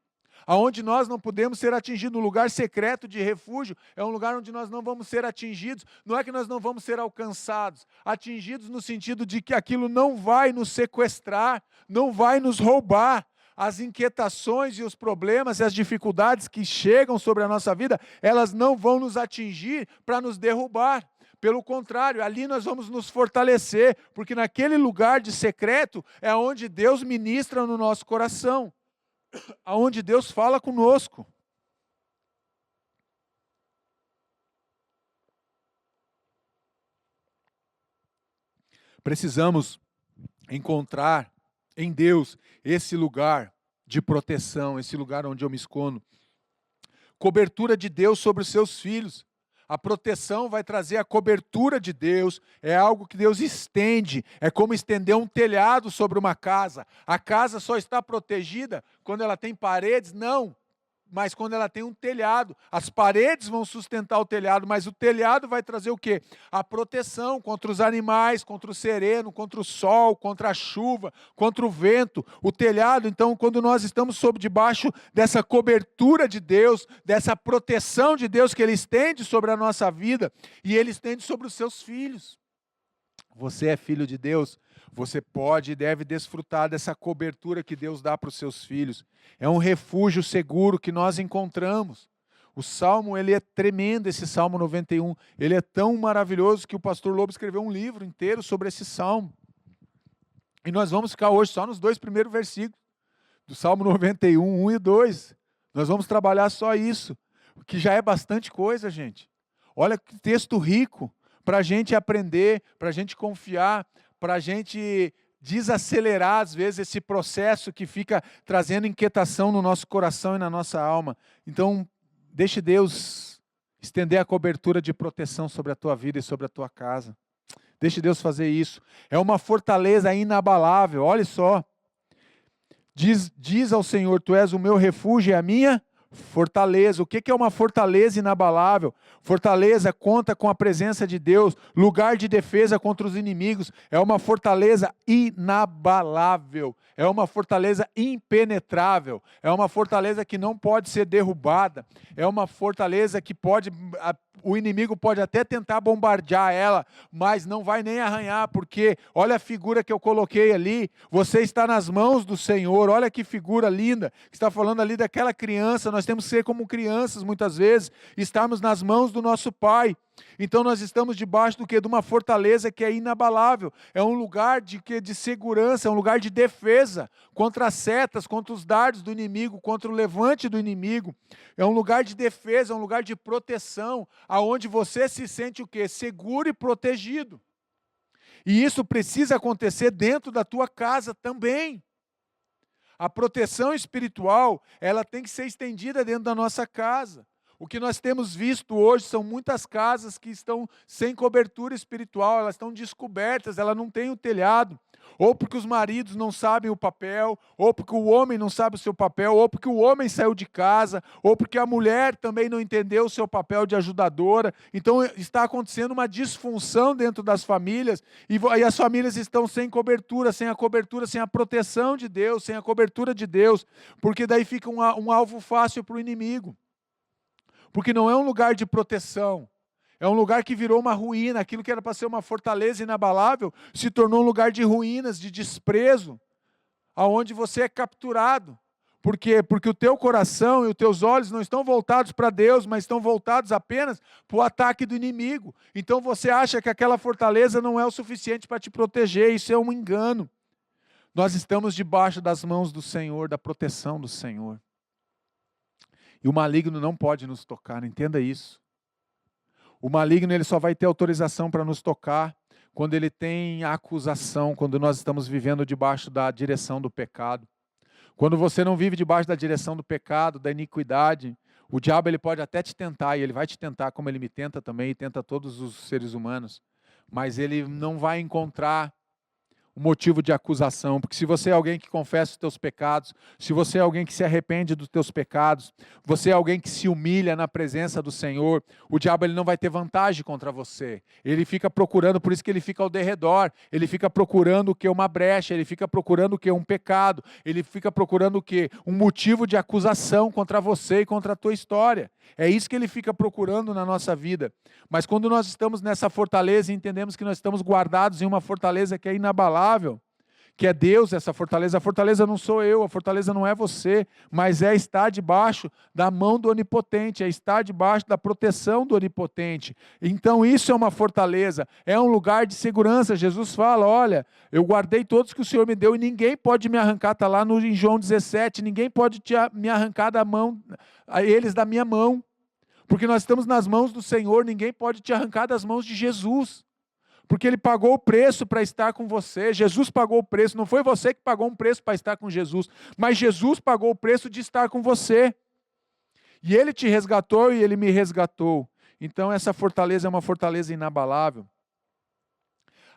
Aonde nós não podemos ser atingidos, um lugar secreto de refúgio, é um lugar onde nós não vamos ser atingidos. Não é que nós não vamos ser alcançados, atingidos no sentido de que aquilo não vai nos sequestrar, não vai nos roubar. As inquietações e os problemas e as dificuldades que chegam sobre a nossa vida, elas não vão nos atingir para nos derrubar. Pelo contrário, ali nós vamos nos fortalecer, porque naquele lugar de secreto é onde Deus ministra no nosso coração. aonde Deus fala conosco. Precisamos encontrar em Deus esse lugar de proteção, esse lugar onde eu me escondo. Cobertura de Deus sobre os seus filhos. A proteção vai trazer a cobertura de Deus, é algo que Deus estende, é como estender um telhado sobre uma casa. A casa só está protegida quando ela tem paredes? Não. Mas quando ela tem um telhado, as paredes vão sustentar o telhado, mas o telhado vai trazer o quê? A proteção contra os animais, contra o sereno, contra o sol, contra a chuva, contra o vento. O telhado, então, quando nós estamos sob debaixo dessa cobertura de Deus, dessa proteção de Deus que Ele estende sobre a nossa vida, e Ele estende sobre os seus filhos. Você é filho de Deus, você pode e deve desfrutar dessa cobertura que Deus dá para os seus filhos. É um refúgio seguro que nós encontramos. O Salmo, ele é tremendo, esse Salmo 91. Ele é tão maravilhoso que o pastor Lobo escreveu um livro inteiro sobre esse Salmo. E nós vamos ficar hoje só nos 2 primeiros versículos, do Salmo 91, 1 e 2. Nós vamos trabalhar só isso, que já é bastante coisa, gente. Olha que texto rico, para a gente aprender, para a gente confiar, para a gente desacelerar, às vezes, esse processo que fica trazendo inquietação no nosso coração e na nossa alma. Então, deixe Deus estender a cobertura de proteção sobre a tua vida e sobre a tua casa. Deixe Deus fazer isso. É uma fortaleza inabalável, olha só. Diz ao Senhor, tu és o meu refúgio e a minha fortaleza. O que é uma fortaleza inabalável? Fortaleza conta com a presença de Deus, lugar de defesa contra os inimigos. É uma fortaleza inabalável, é uma fortaleza impenetrável, é uma fortaleza que não pode ser derrubada, é uma fortaleza que o inimigo pode até tentar bombardear ela, mas não vai nem arranhar, porque olha a figura que eu coloquei ali, você está nas mãos do Senhor, olha que figura linda, que está falando ali daquela criança. Nós temos que ser como crianças muitas vezes, estarmos nas mãos do nosso Pai. Então nós estamos debaixo do quê? De uma fortaleza que é inabalável, é um lugar de segurança, é um lugar de defesa contra as setas, contra os dardos do inimigo, contra o levante do inimigo. É um lugar de defesa, é um lugar de proteção, aonde você se sente o quê? Seguro e protegido. E isso precisa acontecer dentro da tua casa também. A proteção espiritual, ela tem que ser estendida dentro da nossa casa. O que nós temos visto hoje são muitas casas que estão sem cobertura espiritual, elas estão descobertas, elas não têm o telhado, ou porque os maridos não sabem o papel, ou porque o homem não sabe o seu papel, ou porque o homem saiu de casa, ou porque a mulher também não entendeu o seu papel de ajudadora. Então está acontecendo uma disfunção dentro das famílias, e as famílias estão sem cobertura, sem a proteção de Deus, sem a cobertura de Deus, porque daí fica um alvo fácil para o inimigo. Porque não é um lugar de proteção, é um lugar que virou uma ruína. Aquilo que era para ser uma fortaleza inabalável, se tornou um lugar de ruínas, de desprezo, aonde você é capturado. Por quê? Porque o teu coração e os teus olhos não estão voltados para Deus, mas estão voltados apenas para o ataque do inimigo. Então você acha que aquela fortaleza não é o suficiente para te proteger, isso é um engano. Nós estamos debaixo das mãos do Senhor, da proteção do Senhor. E o maligno não pode nos tocar, entenda isso. O maligno, ele só vai ter autorização para nos tocar quando ele tem a acusação, quando nós estamos vivendo debaixo da direção do pecado. Quando você não vive debaixo da direção do pecado, da iniquidade, o diabo ele pode até te tentar, e ele vai te tentar como ele me tenta também, e tenta todos os seres humanos, mas ele não vai encontrar um motivo de acusação, porque se você é alguém que confessa os teus pecados, se você é alguém que se arrepende dos teus pecados, você é alguém que se humilha na presença do Senhor, o diabo ele não vai ter vantagem contra você. Ele fica procurando, por isso que ele fica ao derredor, ele fica procurando o que? Uma brecha, ele fica procurando o que? Um pecado, ele fica procurando o que? Um motivo de acusação contra você e contra a tua história. É isso que ele fica procurando na nossa vida. Mas quando nós estamos nessa fortaleza e entendemos que nós estamos guardados em uma fortaleza que é inabalável, que é Deus essa fortaleza. A fortaleza não sou eu, a fortaleza não é você, mas é estar debaixo da mão do Onipotente, é estar debaixo da proteção do Onipotente. Então isso é uma fortaleza, é um lugar de segurança. Jesus fala, olha, eu guardei todos que o Senhor me deu e ninguém pode me arrancar, está lá em João 17, ninguém pode me arrancar da mão, a eles da minha mão, porque nós estamos nas mãos do Senhor, ninguém pode te arrancar das mãos de Jesus. Porque Ele pagou o preço para estar com você. Jesus pagou o preço. Não foi você que pagou um preço para estar com Jesus, mas Jesus pagou o preço de estar com você. E Ele te resgatou e Ele me resgatou. Então essa fortaleza é uma fortaleza inabalável.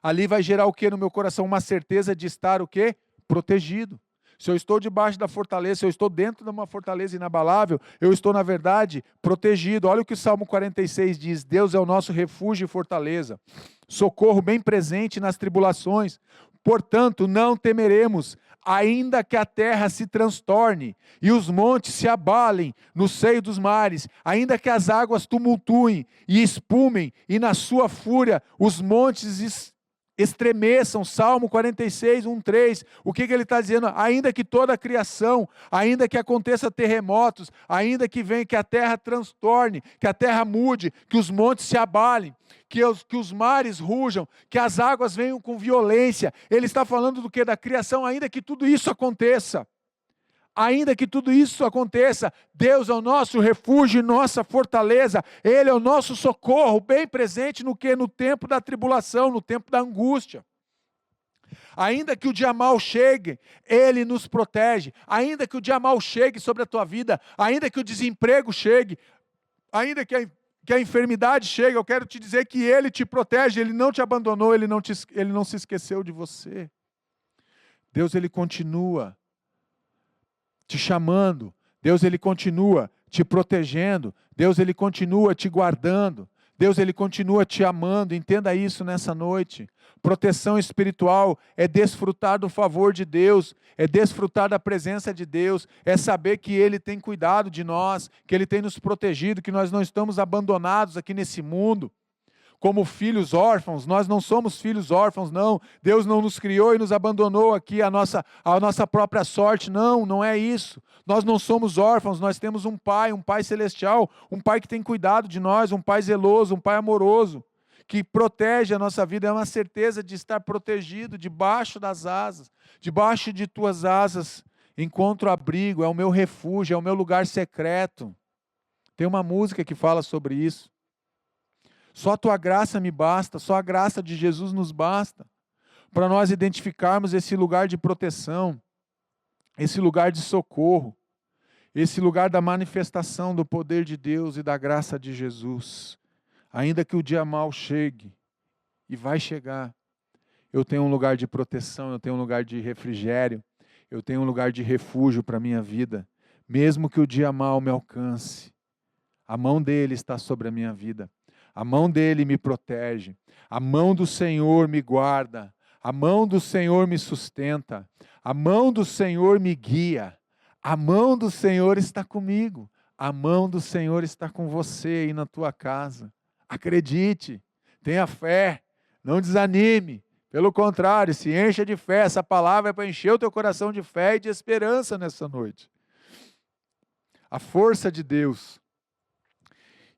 Ali vai gerar o que no meu coração? Uma certeza de estar o quê? Protegido. Se eu estou debaixo da fortaleza, se eu estou dentro de uma fortaleza inabalável, eu estou, na verdade, protegido. Olha o que o Salmo 46 diz: Deus é o nosso refúgio e fortaleza, socorro bem presente nas tribulações. Portanto, não temeremos, ainda que a terra se transtorne e os montes se abalem no seio dos mares, ainda que as águas tumultuem e espumem, e na sua fúria os montes estremeçam. Salmo 46, 1, 3. O que ele está dizendo? Ainda que toda a criação, ainda que aconteça terremotos, ainda que venha, que a terra transtorne, que a terra mude, que os montes se abalem, que os mares rujam, que as águas venham com violência. Ele está falando do que? Da criação. Ainda que tudo isso aconteça, ainda que tudo isso aconteça, Deus é o nosso refúgio e nossa fortaleza. Ele é o nosso socorro, bem presente no que? No tempo da tribulação, no tempo da angústia. Ainda que o dia mau chegue, Ele nos protege. Ainda que o dia mau chegue sobre a tua vida, ainda que o desemprego chegue, ainda que a enfermidade chegue, eu quero te dizer que Ele te protege, Ele não te abandonou, Ele não se esqueceu de você. Deus, Ele continua te chamando. Deus, Ele continua te protegendo. Deus, Ele continua te guardando. Deus, Ele continua te amando. Entenda isso nessa noite. Proteção espiritual é desfrutar do favor de Deus, é desfrutar da presença de Deus, é saber que Ele tem cuidado de nós, que Ele tem nos protegido, que nós não estamos abandonados aqui nesse mundo como filhos órfãos. Nós não somos filhos órfãos, não. Deus não nos criou e nos abandonou aqui a nossa própria sorte. Não, não é isso. Nós não somos órfãos, nós temos um Pai celestial, um Pai que tem cuidado de nós, um Pai zeloso, um Pai amoroso, que protege a nossa vida. É uma certeza de estar protegido debaixo das asas, debaixo de tuas asas. Encontro abrigo, é o meu refúgio, é o meu lugar secreto. Tem uma música que fala sobre isso. Só a tua graça me basta, só a graça de Jesus nos basta, para nós identificarmos esse lugar de proteção, esse lugar de socorro, esse lugar da manifestação do poder de Deus e da graça de Jesus. Ainda que o dia mau chegue, e vai chegar, eu tenho um lugar de proteção, eu tenho um lugar de refrigério, eu tenho um lugar de refúgio para a minha vida, mesmo que o dia mau me alcance. A mão dele está sobre a minha vida. A mão dele me protege, a mão do Senhor me guarda, a mão do Senhor me sustenta, a mão do Senhor me guia, a mão do Senhor está comigo, a mão do Senhor está com você aí na tua casa. Acredite, tenha fé, não desanime, pelo contrário, se encha de fé. Essa palavra é para encher o teu coração de fé e de esperança nessa noite. A força de Deus.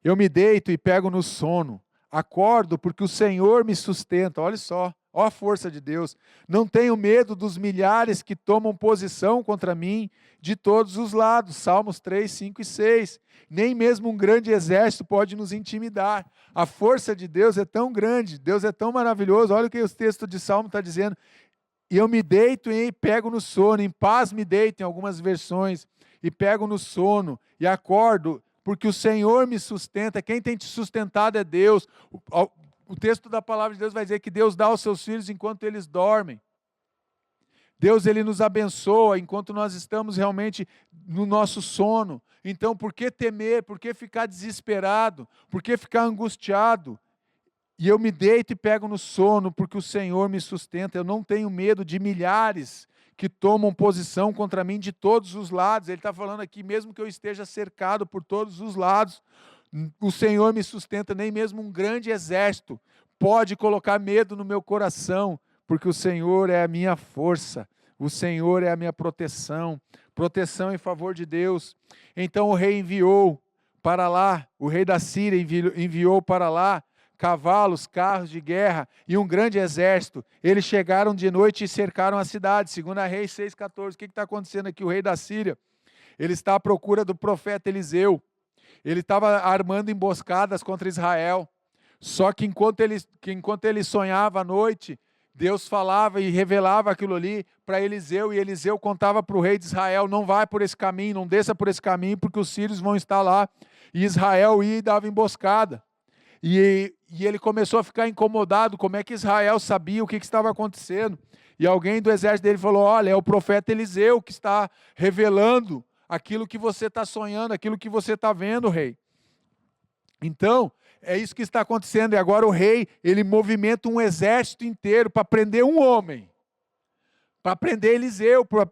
Eu me deito e pego no sono, acordo porque o Senhor me sustenta. Olha só, ó a força de Deus. Não tenho medo dos milhares que tomam posição contra mim de todos os lados. Salmos 3, 5 e 6. Nem mesmo um grande exército pode nos intimidar. A força de Deus é tão grande, Deus é tão maravilhoso. Olha o que o texto de Salmo está dizendo. E eu me deito e pego no sono, em paz me deito, em algumas versões, e pego no sono, e acordo, porque o Senhor me sustenta. Quem tem te sustentado é Deus. O texto da palavra de Deus vai dizer que Deus dá aos seus filhos enquanto eles dormem. Deus, Ele nos abençoa enquanto nós estamos realmente no nosso sono. Então, por que temer? Por que ficar desesperado? Por que ficar angustiado? E eu me deito e pego no sono, porque o Senhor me sustenta. Eu não tenho medo de milhares que tomam posição contra mim de todos os lados. Ele está falando aqui, mesmo que eu esteja cercado por todos os lados, o Senhor me sustenta. Nem mesmo um grande exército pode colocar medo no meu coração, porque o Senhor é a minha força, o Senhor é a minha proteção em favor de Deus. Então o rei enviou para lá, o rei da Síria enviou para lá cavalos, carros de guerra e um grande exército. Eles chegaram de noite e cercaram a cidade. 2 Reis 6,14. O que está acontecendo aqui? O rei da Síria, ele está à procura do profeta Eliseu. Ele estava armando emboscadas contra Israel. Só que enquanto ele sonhava à noite, Deus falava e revelava aquilo ali para Eliseu, e Eliseu contava para o rei de Israel: não vai por esse caminho, não desça por esse caminho, porque os sírios vão estar lá. E Israel ia e dava emboscada. E ele começou a ficar incomodado, como é que Israel sabia o que estava acontecendo. E alguém do exército dele falou: olha, é o profeta Eliseu que está revelando aquilo que você está sonhando, aquilo que você está vendo, rei. Então, é isso que está acontecendo. E agora o rei, ele movimenta um exército inteiro para prender um homem. Para prender Eliseu, para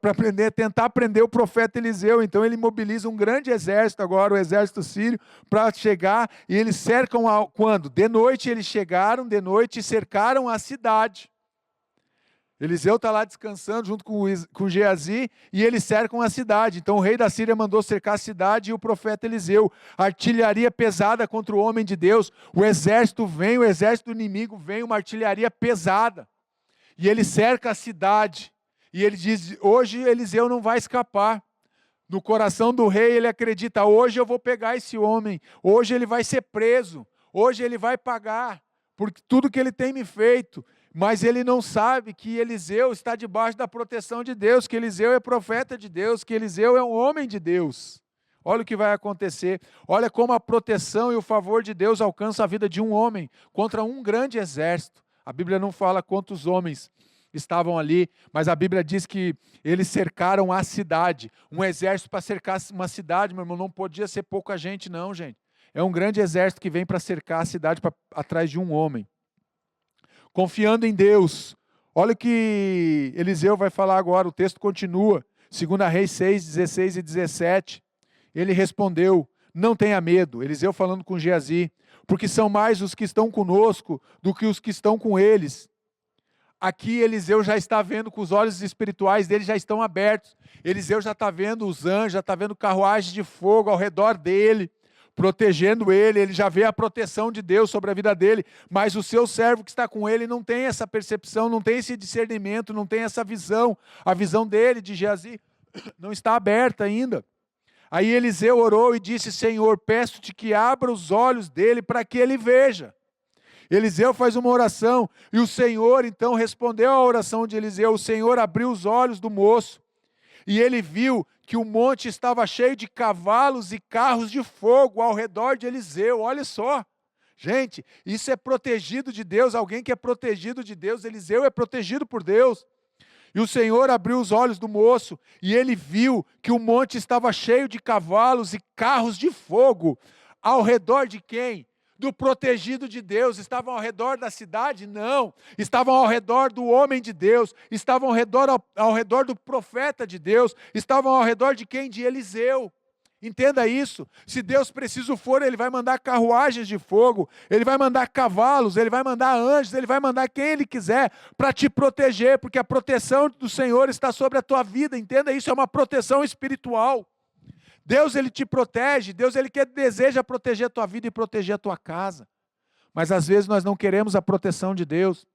tentar prender o profeta Eliseu. Então ele mobiliza um grande exército agora, o exército sírio, para chegar, e eles cercam, quando? De noite eles chegaram, de noite, e cercaram a cidade. Eliseu está lá descansando junto com Geazi, e eles cercam a cidade. Então o rei da Síria mandou cercar a cidade e o profeta Eliseu. Artilharia pesada contra o homem de Deus. O exército vem, o exército do inimigo vem, uma artilharia pesada. E ele cerca a cidade. E ele diz: hoje Eliseu não vai escapar. No coração do rei ele acredita: hoje eu vou pegar esse homem, hoje ele vai ser preso, hoje ele vai pagar por tudo que ele tem me feito. Mas ele não sabe que Eliseu está debaixo da proteção de Deus, que Eliseu é profeta de Deus, que Eliseu é um homem de Deus. Olha o que vai acontecer. Olha como a proteção e o favor de Deus alcança a vida de um homem contra um grande exército. A Bíblia não fala quantos homens estavam ali, mas a Bíblia diz que eles cercaram a cidade. Um exército para cercar uma cidade, meu irmão, não podia ser pouca gente não, gente. É um grande exército que vem para cercar a cidade atrás de um homem. Confiando em Deus. Olha o que Eliseu vai falar agora, o texto continua. 2 Reis 6, 16 e 17. Ele respondeu: não tenha medo. Eliseu falando com Geazi, porque são mais os que estão conosco do que os que estão com eles. Aqui Eliseu já está vendo, com os olhos espirituais dele já estão abertos. Eliseu já está vendo os anjos, já está vendo carruagens de fogo ao redor dele, protegendo ele. Ele já vê a proteção de Deus sobre a vida dele, mas o seu servo que está com ele não tem essa percepção, não tem esse discernimento, não tem essa visão. A visão dele, de Geazi, não está aberta ainda. Aí Eliseu orou e disse: Senhor, peço-te que abra os olhos dele para que ele veja. Eliseu faz uma oração, e o Senhor então respondeu à oração de Eliseu. O Senhor abriu os olhos do moço, e ele viu que o monte estava cheio de cavalos e carros de fogo ao redor de Eliseu. Olha só, gente, isso é protegido de Deus. Alguém que é protegido de Deus, Eliseu é protegido por Deus. E o Senhor abriu os olhos do moço, e ele viu que o monte estava cheio de cavalos e carros de fogo. Ao redor de quem? Do protegido de Deus. Estavam ao redor da cidade? Não. Estavam ao redor do homem de Deus. Estavam ao redor do profeta de Deus. Estavam ao redor de quem? De Eliseu. Entenda isso. Se Deus preciso for, Ele vai mandar carruagens de fogo, Ele vai mandar cavalos, Ele vai mandar anjos, Ele vai mandar quem Ele quiser para te proteger, porque a proteção do Senhor está sobre a tua vida. Entenda isso, é uma proteção espiritual. Deus, Ele te protege, Deus, Ele deseja proteger a tua vida e proteger a tua casa. Mas às vezes nós não queremos a proteção de Deus.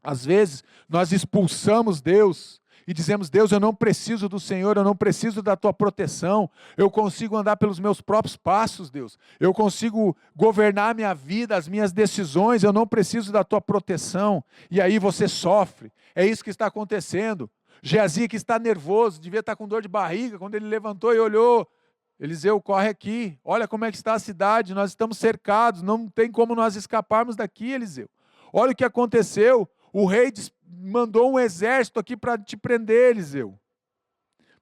Às vezes nós expulsamos Deus e dizemos: Deus, eu não preciso do Senhor, eu não preciso da tua proteção, eu consigo andar pelos meus próprios passos, Deus. Eu consigo governar a minha vida, as minhas decisões, eu não preciso da tua proteção. E aí você sofre. É isso que está acontecendo. Geazi, que está nervoso, devia estar com dor de barriga, quando ele levantou e olhou: Eliseu, corre aqui, olha como é que está a cidade, nós estamos cercados, não tem como nós escaparmos daqui, Eliseu. Olha o que aconteceu, o rei mandou um exército aqui para te prender, Eliseu.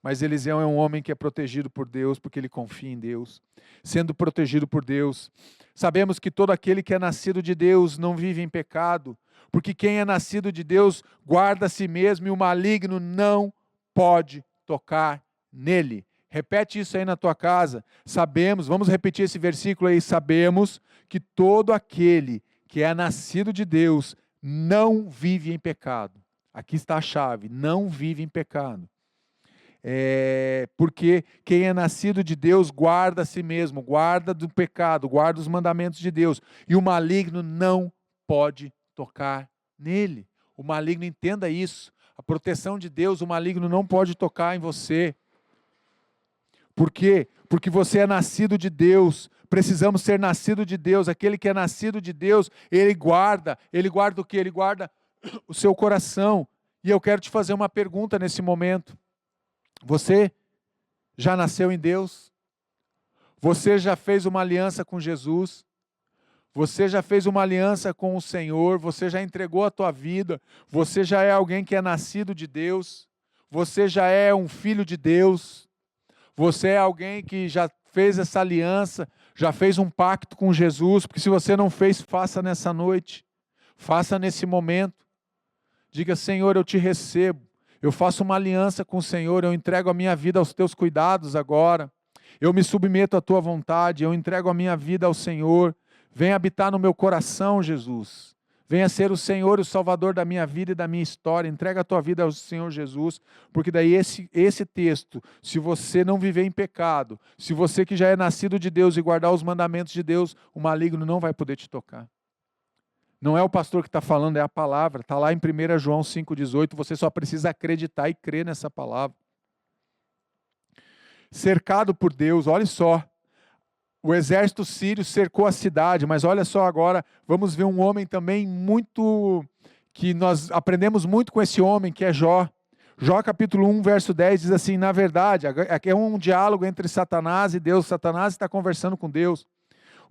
Mas Eliseu é um homem que é protegido por Deus, porque ele confia em Deus. Sendo protegido por Deus, sabemos que todo aquele que é nascido de Deus não vive em pecado, porque quem é nascido de Deus guarda a si mesmo, e o maligno não pode tocar nele. Repete isso aí na tua casa. Sabemos, vamos repetir esse versículo aí. Sabemos que todo aquele que é nascido de Deus não vive em pecado. Aqui está a chave, não vive em pecado. Porque quem é nascido de Deus guarda a si mesmo, guarda do pecado, guarda os mandamentos de Deus. E o maligno não pode tocar nele. O maligno, entenda isso. A proteção de Deus, o maligno não pode tocar em você. Por quê? Porque você é nascido de Deus. Precisamos ser nascido de Deus. Aquele que é nascido de Deus, ele guarda o quê? Ele guarda o seu coração. E eu quero te fazer uma pergunta nesse momento. Você já nasceu em Deus? Você já fez uma aliança com Jesus? Você já fez uma aliança com o Senhor? Você já entregou a tua vida? Você já é alguém que é nascido de Deus? Você já é um filho de Deus? Você é alguém que já fez essa aliança, já fez um pacto com Jesus? Porque se você não fez, faça nessa noite, faça nesse momento. Diga: Senhor, eu te recebo, eu faço uma aliança com o Senhor, eu entrego a minha vida aos teus cuidados agora, eu me submeto à tua vontade, eu entrego a minha vida ao Senhor. Venha habitar no meu coração, Jesus. Venha ser o Senhor e o Salvador da minha vida e da minha história. Entrega a tua vida ao Senhor Jesus, porque daí esse texto, se você não viver em pecado, se você que já é nascido de Deus e guardar os mandamentos de Deus, o maligno não vai poder te tocar. Não é o pastor que está falando, é a palavra. Está lá em 1 João 5,18, você só precisa acreditar e crer nessa palavra. Cercado por Deus, olha só. O exército sírio cercou a cidade, mas olha só agora, vamos ver um homem também que nós aprendemos muito com esse homem, que é Jó. Jó capítulo 1, verso 10 diz assim: na verdade, aqui é um diálogo entre Satanás e Deus. Satanás está conversando com Deus.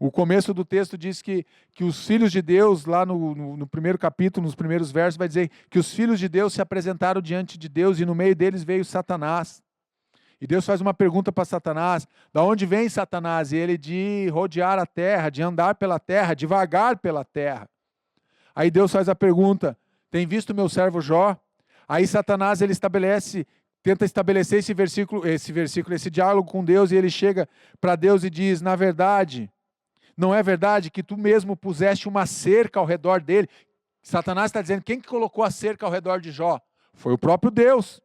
O começo do texto diz que os filhos de Deus, lá no primeiro capítulo, nos primeiros versos, vai dizer que os filhos de Deus se apresentaram diante de Deus e no meio deles veio Satanás. E Deus faz uma pergunta para Satanás: da onde vem Satanás? E ele: de rodear a terra, de andar pela terra, de vagar pela terra. Aí Deus faz a pergunta: tem visto meu servo Jó? Aí Satanás ele tenta estabelecer esse diálogo com Deus, e ele chega para Deus e diz: na verdade, não é verdade que tu mesmo puseste uma cerca ao redor dele? Satanás está dizendo: quem que colocou a cerca ao redor de Jó? Foi o próprio Deus.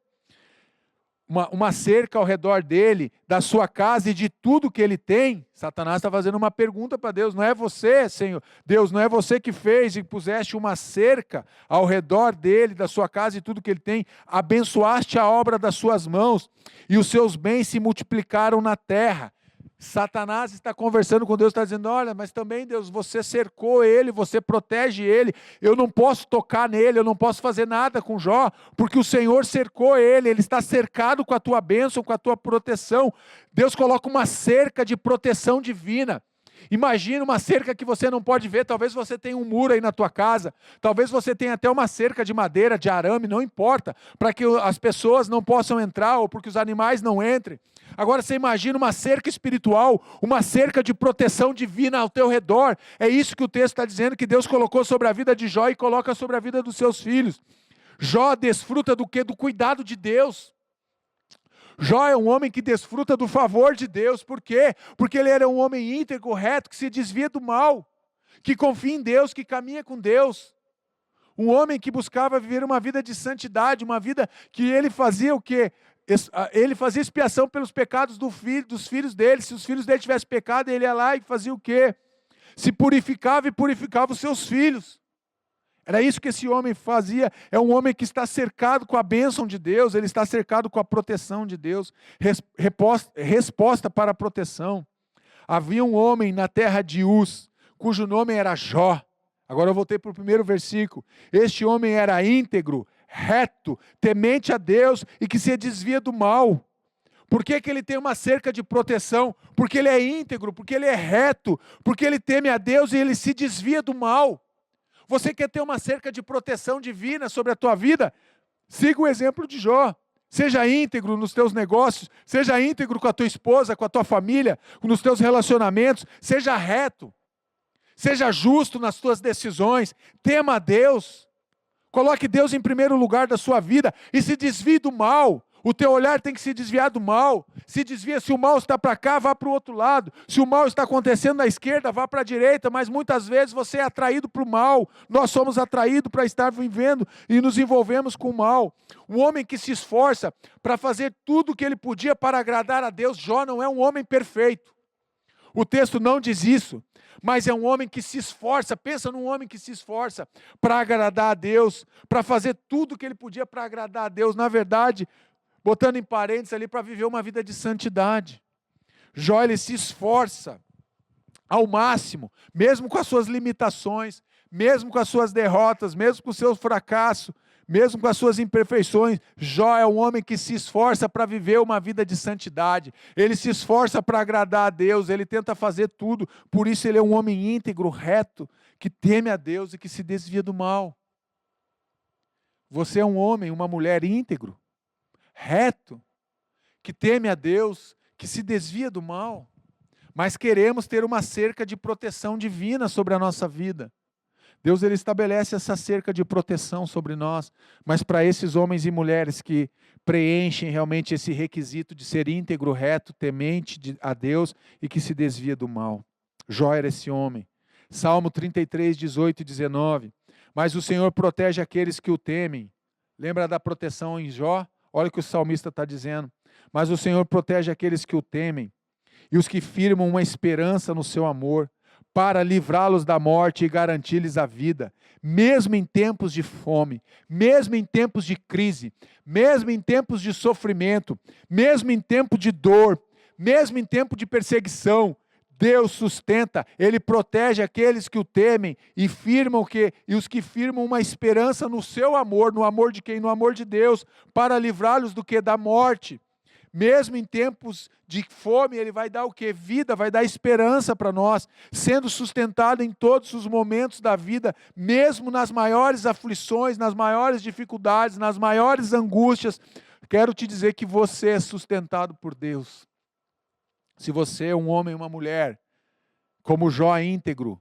Uma cerca ao redor dele, da sua casa e de tudo que ele tem. Satanás está fazendo uma pergunta para Deus: não é você, Senhor, Deus, não é você que fez e puseste uma cerca ao redor dele, da sua casa e tudo que ele tem? Abençoaste a obra das suas mãos e os seus bens se multiplicaram na terra. Satanás está conversando com Deus, está dizendo: olha, mas também Deus, você cercou ele, você protege ele, eu não posso tocar nele, eu não posso fazer nada com Jó, porque o Senhor cercou ele está cercado com a tua bênção, com a tua proteção. Deus coloca uma cerca de proteção divina. Imagina uma cerca que você não pode ver. Talvez você tenha um muro aí na tua casa, talvez você tenha até uma cerca de madeira, de arame, não importa, para que as pessoas não possam entrar ou porque os animais não entrem. Agora você imagina uma cerca espiritual, uma cerca de proteção divina ao teu redor. É isso que o texto está dizendo, que Deus colocou sobre a vida de Jó e coloca sobre a vida dos seus filhos. Jó desfruta do quê? Do cuidado de Deus. Jó é um homem que desfruta do favor de Deus. Por quê? Porque ele era um homem íntegro, reto, que se desvia do mal, que confia em Deus, que caminha com Deus. Um homem que buscava viver uma vida de santidade, uma vida que ele fazia o quê? Ele fazia expiação pelos pecados dos filhos dele. Se os filhos dele tivessem pecado, ele ia lá e fazia o quê? Se purificava e purificava os seus filhos. Era isso que esse homem fazia. É um homem que está cercado com a bênção de Deus, ele está cercado com a proteção de Deus. Resposta para a proteção. Havia um homem na terra de Uz, cujo nome era Jó. Agora eu voltei para o primeiro versículo. Este homem era íntegro, reto, temente a Deus e que se desvia do mal. Por que ele tem uma cerca de proteção? Porque ele é íntegro, porque ele é reto, porque ele teme a Deus e ele se desvia do mal. Você quer ter uma cerca de proteção divina sobre a tua vida? Siga o exemplo de Jó. Seja íntegro nos teus negócios, seja íntegro com a tua esposa, com a tua família, nos teus relacionamentos, seja reto, seja justo nas tuas decisões, tema a Deus, coloque Deus em primeiro lugar da sua vida e se desvie do mal. O teu olhar tem que se desviar do mal. Se desvia, se o mal está para cá, vá para o outro lado. Se o mal está acontecendo na esquerda, vá para a direita. Mas muitas vezes você é atraído para o mal. Nós somos atraídos para estar vivendo e nos envolvemos com o mal. Um homem que se esforça para fazer tudo o que ele podia para agradar a Deus. Jó não é um homem perfeito. O texto não diz isso. Mas é um homem que se esforça, pensa num homem que se esforça para agradar a Deus, para fazer tudo o que ele podia para agradar a Deus. Na verdade, botando em parênteses ali, para viver uma vida de santidade. Jó, ele se esforça ao máximo, mesmo com as suas limitações, mesmo com as suas derrotas, mesmo com o seu fracasso, mesmo com as suas imperfeições. Jó é um homem que se esforça para viver uma vida de santidade. Ele se esforça para agradar a Deus, ele tenta fazer tudo. Por isso ele é um homem íntegro, reto, que teme a Deus e que se desvia do mal. Você é um homem, uma mulher íntegro, reto, que teme a Deus, que se desvia do mal. Mas queremos ter uma cerca de proteção divina sobre a nossa vida. Deus, ele estabelece essa cerca de proteção sobre nós, mas para esses homens e mulheres que preenchem realmente esse requisito de ser íntegro, reto, temente a Deus e que se desvia do mal. Jó era esse homem. Salmo 33, 18 e 19. Mas o Senhor protege aqueles que o temem. Lembra da proteção em Jó? Olha o que o salmista está dizendo. Mas o Senhor protege aqueles que o temem e os que firmam uma esperança no seu amor, para livrá-los da morte e garantir-lhes a vida, mesmo em tempos de fome, mesmo em tempos de crise, mesmo em tempos de sofrimento, mesmo em tempo de dor, mesmo em tempo de perseguição. Deus sustenta, Ele protege aqueles que o temem e os que firmam uma esperança no seu amor, no amor de quem? No amor de Deus, para livrá-los do que? Da morte. Mesmo em tempos de fome, Ele vai dar o quê? Vida, vai dar esperança para nós, sendo sustentado em todos os momentos da vida, mesmo nas maiores aflições, nas maiores dificuldades, nas maiores angústias. Quero te dizer que você é sustentado por Deus. Se você é um homem ou uma mulher, como Jó íntegro,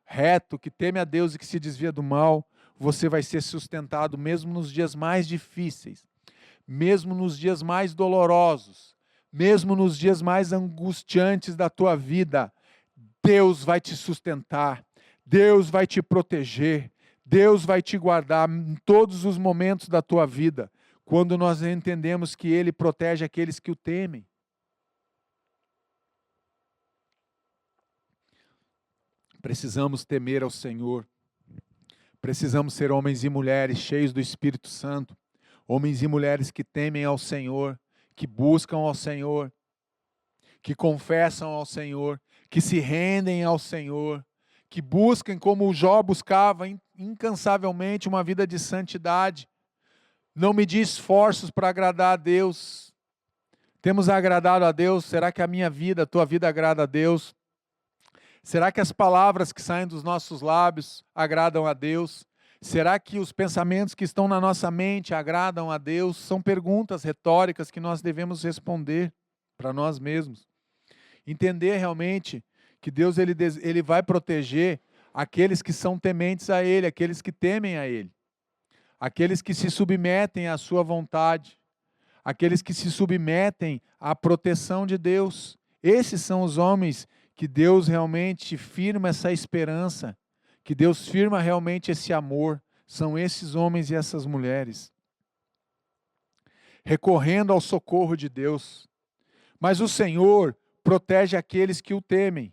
reto, que teme a Deus e que se desvia do mal, você vai ser sustentado mesmo nos dias mais difíceis, mesmo nos dias mais dolorosos, mesmo nos dias mais angustiantes da tua vida. Deus vai te sustentar, Deus vai te proteger, Deus vai te guardar em todos os momentos da tua vida, quando nós entendemos que Ele protege aqueles que o temem. Precisamos temer ao Senhor, precisamos ser homens e mulheres cheios do Espírito Santo, homens e mulheres que temem ao Senhor, que buscam ao Senhor, que confessam ao Senhor, que se rendem ao Senhor, que buscam, como o Jó buscava incansavelmente, uma vida de santidade. Não medir esforços para agradar a Deus. Temos agradado a Deus? Será que a minha vida, a tua vida agrada a Deus? Será que as palavras que saem dos nossos lábios agradam a Deus? Será que os pensamentos que estão na nossa mente agradam a Deus? São perguntas retóricas que nós devemos responder para nós mesmos. Entender realmente que Deus ele vai proteger aqueles que são tementes a Ele, aqueles que temem a Ele, aqueles que se submetem à sua vontade, aqueles que se submetem à proteção de Deus. Esses são os homens que Deus realmente firma essa esperança, que Deus firma realmente esse amor. São esses homens e essas mulheres, recorrendo ao socorro de Deus. Mas o Senhor protege aqueles que o temem.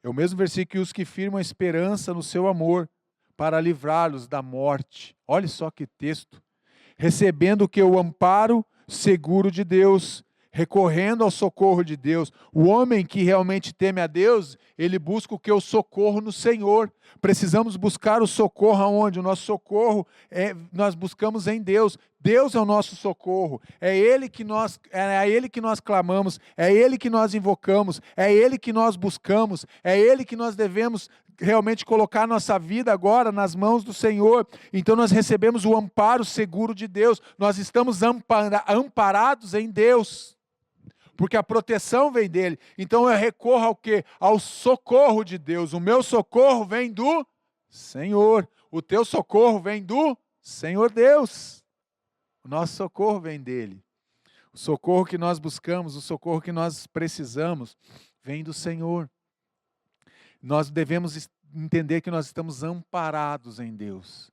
É o mesmo versículo: os que firmam esperança no seu amor, para livrá-los da morte. Olha só que texto. Recebendo o que? O amparo seguro de Deus, recorrendo ao socorro de Deus. O homem que realmente teme a Deus, ele busca o que? O socorro no Senhor. Precisamos buscar o socorro aonde? O nosso socorro nós buscamos em Deus. Deus é o nosso socorro. É a Ele que nós clamamos, é Ele que nós invocamos, é Ele que nós buscamos, é Ele que nós devemos realmente colocar nossa vida agora nas mãos do Senhor. Então nós recebemos o amparo seguro de Deus. Nós estamos amparados em Deus, porque a proteção vem dele. Então eu recorro ao quê? Ao socorro de Deus. O meu socorro vem do Senhor. O teu socorro vem do Senhor Deus. O nosso socorro vem dele. O socorro que nós buscamos, o socorro que nós precisamos, vem do Senhor. Nós devemos entender que nós estamos amparados em Deus.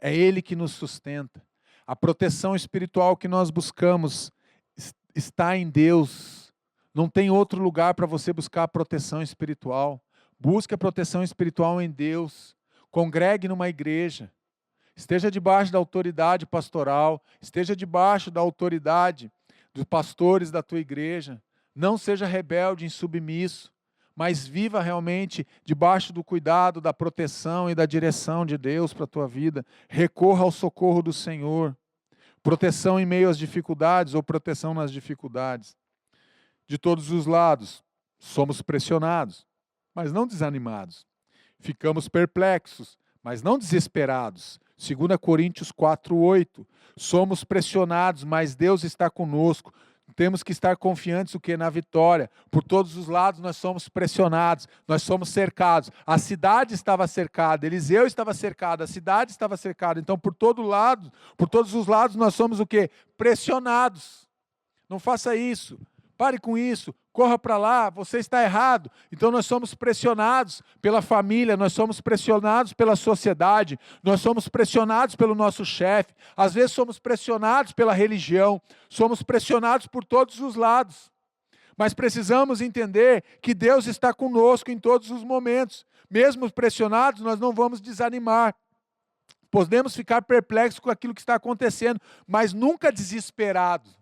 É Ele que nos sustenta. A proteção espiritual que nós buscamos está em Deus. Não tem outro lugar para você buscar a proteção espiritual. Busque a proteção espiritual em Deus. Congregue numa igreja. Esteja debaixo da autoridade pastoral. Esteja debaixo da autoridade dos pastores da tua igreja. Não seja rebelde, insubmisso, mas viva realmente debaixo do cuidado, da proteção e da direção de Deus para a tua vida. Recorra ao socorro do Senhor. Proteção em meio às dificuldades ou proteção nas dificuldades. De todos os lados, somos pressionados, mas não desanimados. Ficamos perplexos, mas não desesperados. 2 Coríntios 4:8. Somos pressionados, mas Deus está conosco. Temos que estar confiantes o que? Na vitória. Por todos os lados nós somos pressionados, nós somos cercados. A cidade estava cercada, Eliseu estava cercado, a cidade estava cercada. Então por todos os lados nós somos o que? Pressionados. Não faça isso. Pare com isso, corra para lá, você está errado. Então nós somos pressionados pela família, nós somos pressionados pela sociedade, nós somos pressionados pelo nosso chefe, às vezes somos pressionados pela religião, somos pressionados por todos os lados. Mas precisamos entender que Deus está conosco em todos os momentos. Mesmo pressionados, nós não vamos desanimar. Podemos ficar perplexos com aquilo que está acontecendo, mas nunca desesperados.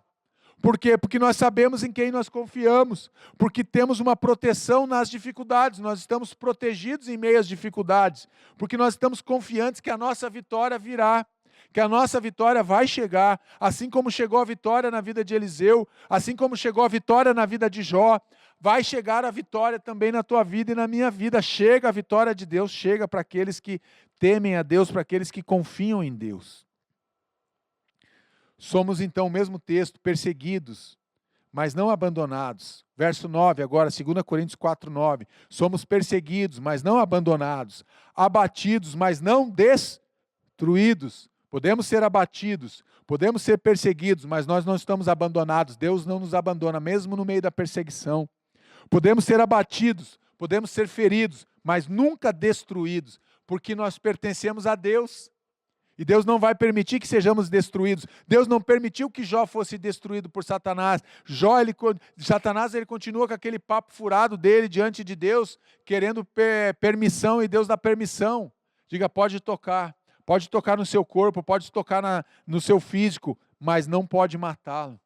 Por quê? Porque nós sabemos em quem nós confiamos, porque temos uma proteção nas dificuldades, nós estamos protegidos em meio às dificuldades, porque nós estamos confiantes que a nossa vitória virá, que a nossa vitória vai chegar, assim como chegou a vitória na vida de Eliseu, assim como chegou a vitória na vida de Jó, vai chegar a vitória também na tua vida e na minha vida. Chega a vitória de Deus, chega para aqueles que temem a Deus, para aqueles que confiam em Deus. Somos então, o mesmo texto, perseguidos, mas não abandonados. Verso 9, agora, 2 Coríntios 4:9. Somos perseguidos, mas não abandonados. Abatidos, mas não destruídos. Podemos ser abatidos, podemos ser perseguidos, mas nós não estamos abandonados. Deus não nos abandona, mesmo no meio da perseguição. Podemos ser abatidos, podemos ser feridos, mas nunca destruídos, porque nós pertencemos a Deus. E Deus não vai permitir que sejamos destruídos. Deus não permitiu que Jó fosse destruído por Satanás. Satanás continua com aquele papo furado dele diante de Deus, querendo permissão, e Deus dá permissão. Diga, pode tocar no seu corpo, pode tocar no seu físico, mas não pode matá-lo.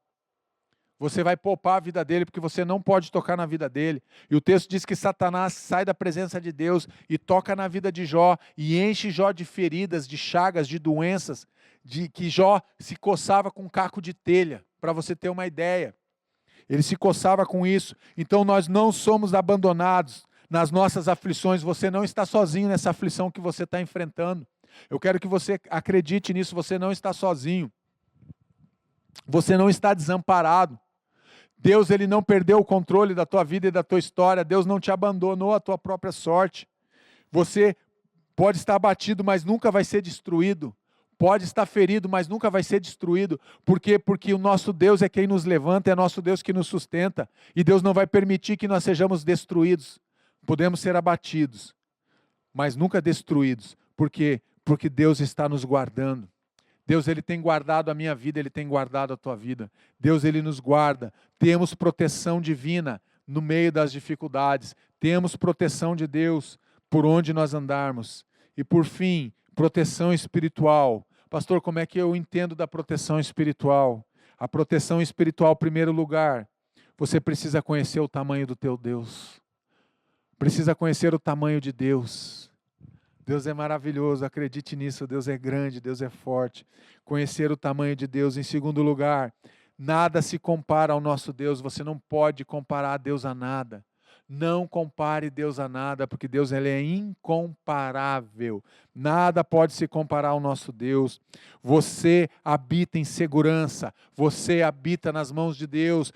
Você vai poupar a vida dele, porque você não pode tocar na vida dele. E o texto diz que Satanás sai da presença de Deus e toca na vida de Jó, e enche Jó de feridas, de chagas, de doenças, de que Jó se coçava com um caco de telha, para você ter uma ideia. Ele se coçava com isso. Então nós não somos abandonados nas nossas aflições. Você não está sozinho nessa aflição que você está enfrentando. Eu quero que você acredite nisso, você não está sozinho. Você não está desamparado. Deus, Ele não perdeu o controle da tua vida e da tua história. Deus não te abandonou à tua própria sorte. Você pode estar abatido, mas nunca vai ser destruído. Pode estar ferido, mas nunca vai ser destruído. Por quê? Porque o nosso Deus é quem nos levanta, é nosso Deus que nos sustenta. E Deus não vai permitir que nós sejamos destruídos. Podemos ser abatidos, mas nunca destruídos. Por quê? Porque Deus está nos guardando. Deus, Ele tem guardado a minha vida, Ele tem guardado a tua vida. Deus, Ele nos guarda. Temos proteção divina no meio das dificuldades. Temos proteção de Deus por onde nós andarmos. E por fim, proteção espiritual. Pastor, como é que eu entendo da proteção espiritual? A proteção espiritual, em primeiro lugar, você precisa conhecer o tamanho do teu Deus. Precisa conhecer o tamanho de Deus. Deus é maravilhoso, acredite nisso, Deus é grande, Deus é forte. Conhecer o tamanho de Deus. Em segundo lugar, nada se compara ao nosso Deus, você não pode comparar Deus a nada. Não compare Deus a nada, porque Deus ele é incomparável. Nada pode se comparar ao nosso Deus. Você habita em segurança, você habita nas mãos de Deus,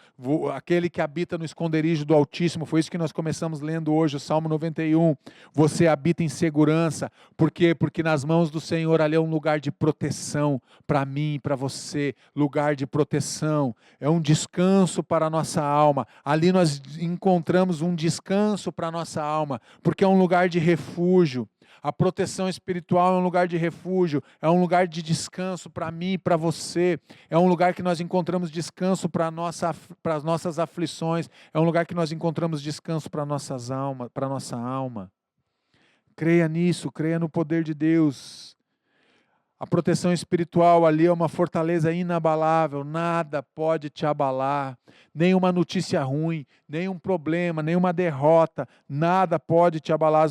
aquele que habita no esconderijo do Altíssimo, foi isso que nós começamos lendo hoje, o Salmo 91. Você habita em segurança, por quê? Porque nas mãos do Senhor ali é um lugar de proteção para mim, para você, lugar de proteção, é um descanso para a nossa alma. Ali nós encontramos um descanso para a nossa alma, porque é um lugar de refúgio. A proteção espiritual é um lugar de refúgio, é um lugar de descanso para mim e para você, é um lugar que nós encontramos descanso para as nossas aflições, é um lugar que nós encontramos descanso para a nossa alma. Creia nisso, creia no poder de Deus. A proteção espiritual ali é uma fortaleza inabalável, nada pode te abalar, nenhuma notícia ruim, nenhum problema, nenhuma derrota, nada pode te abalar,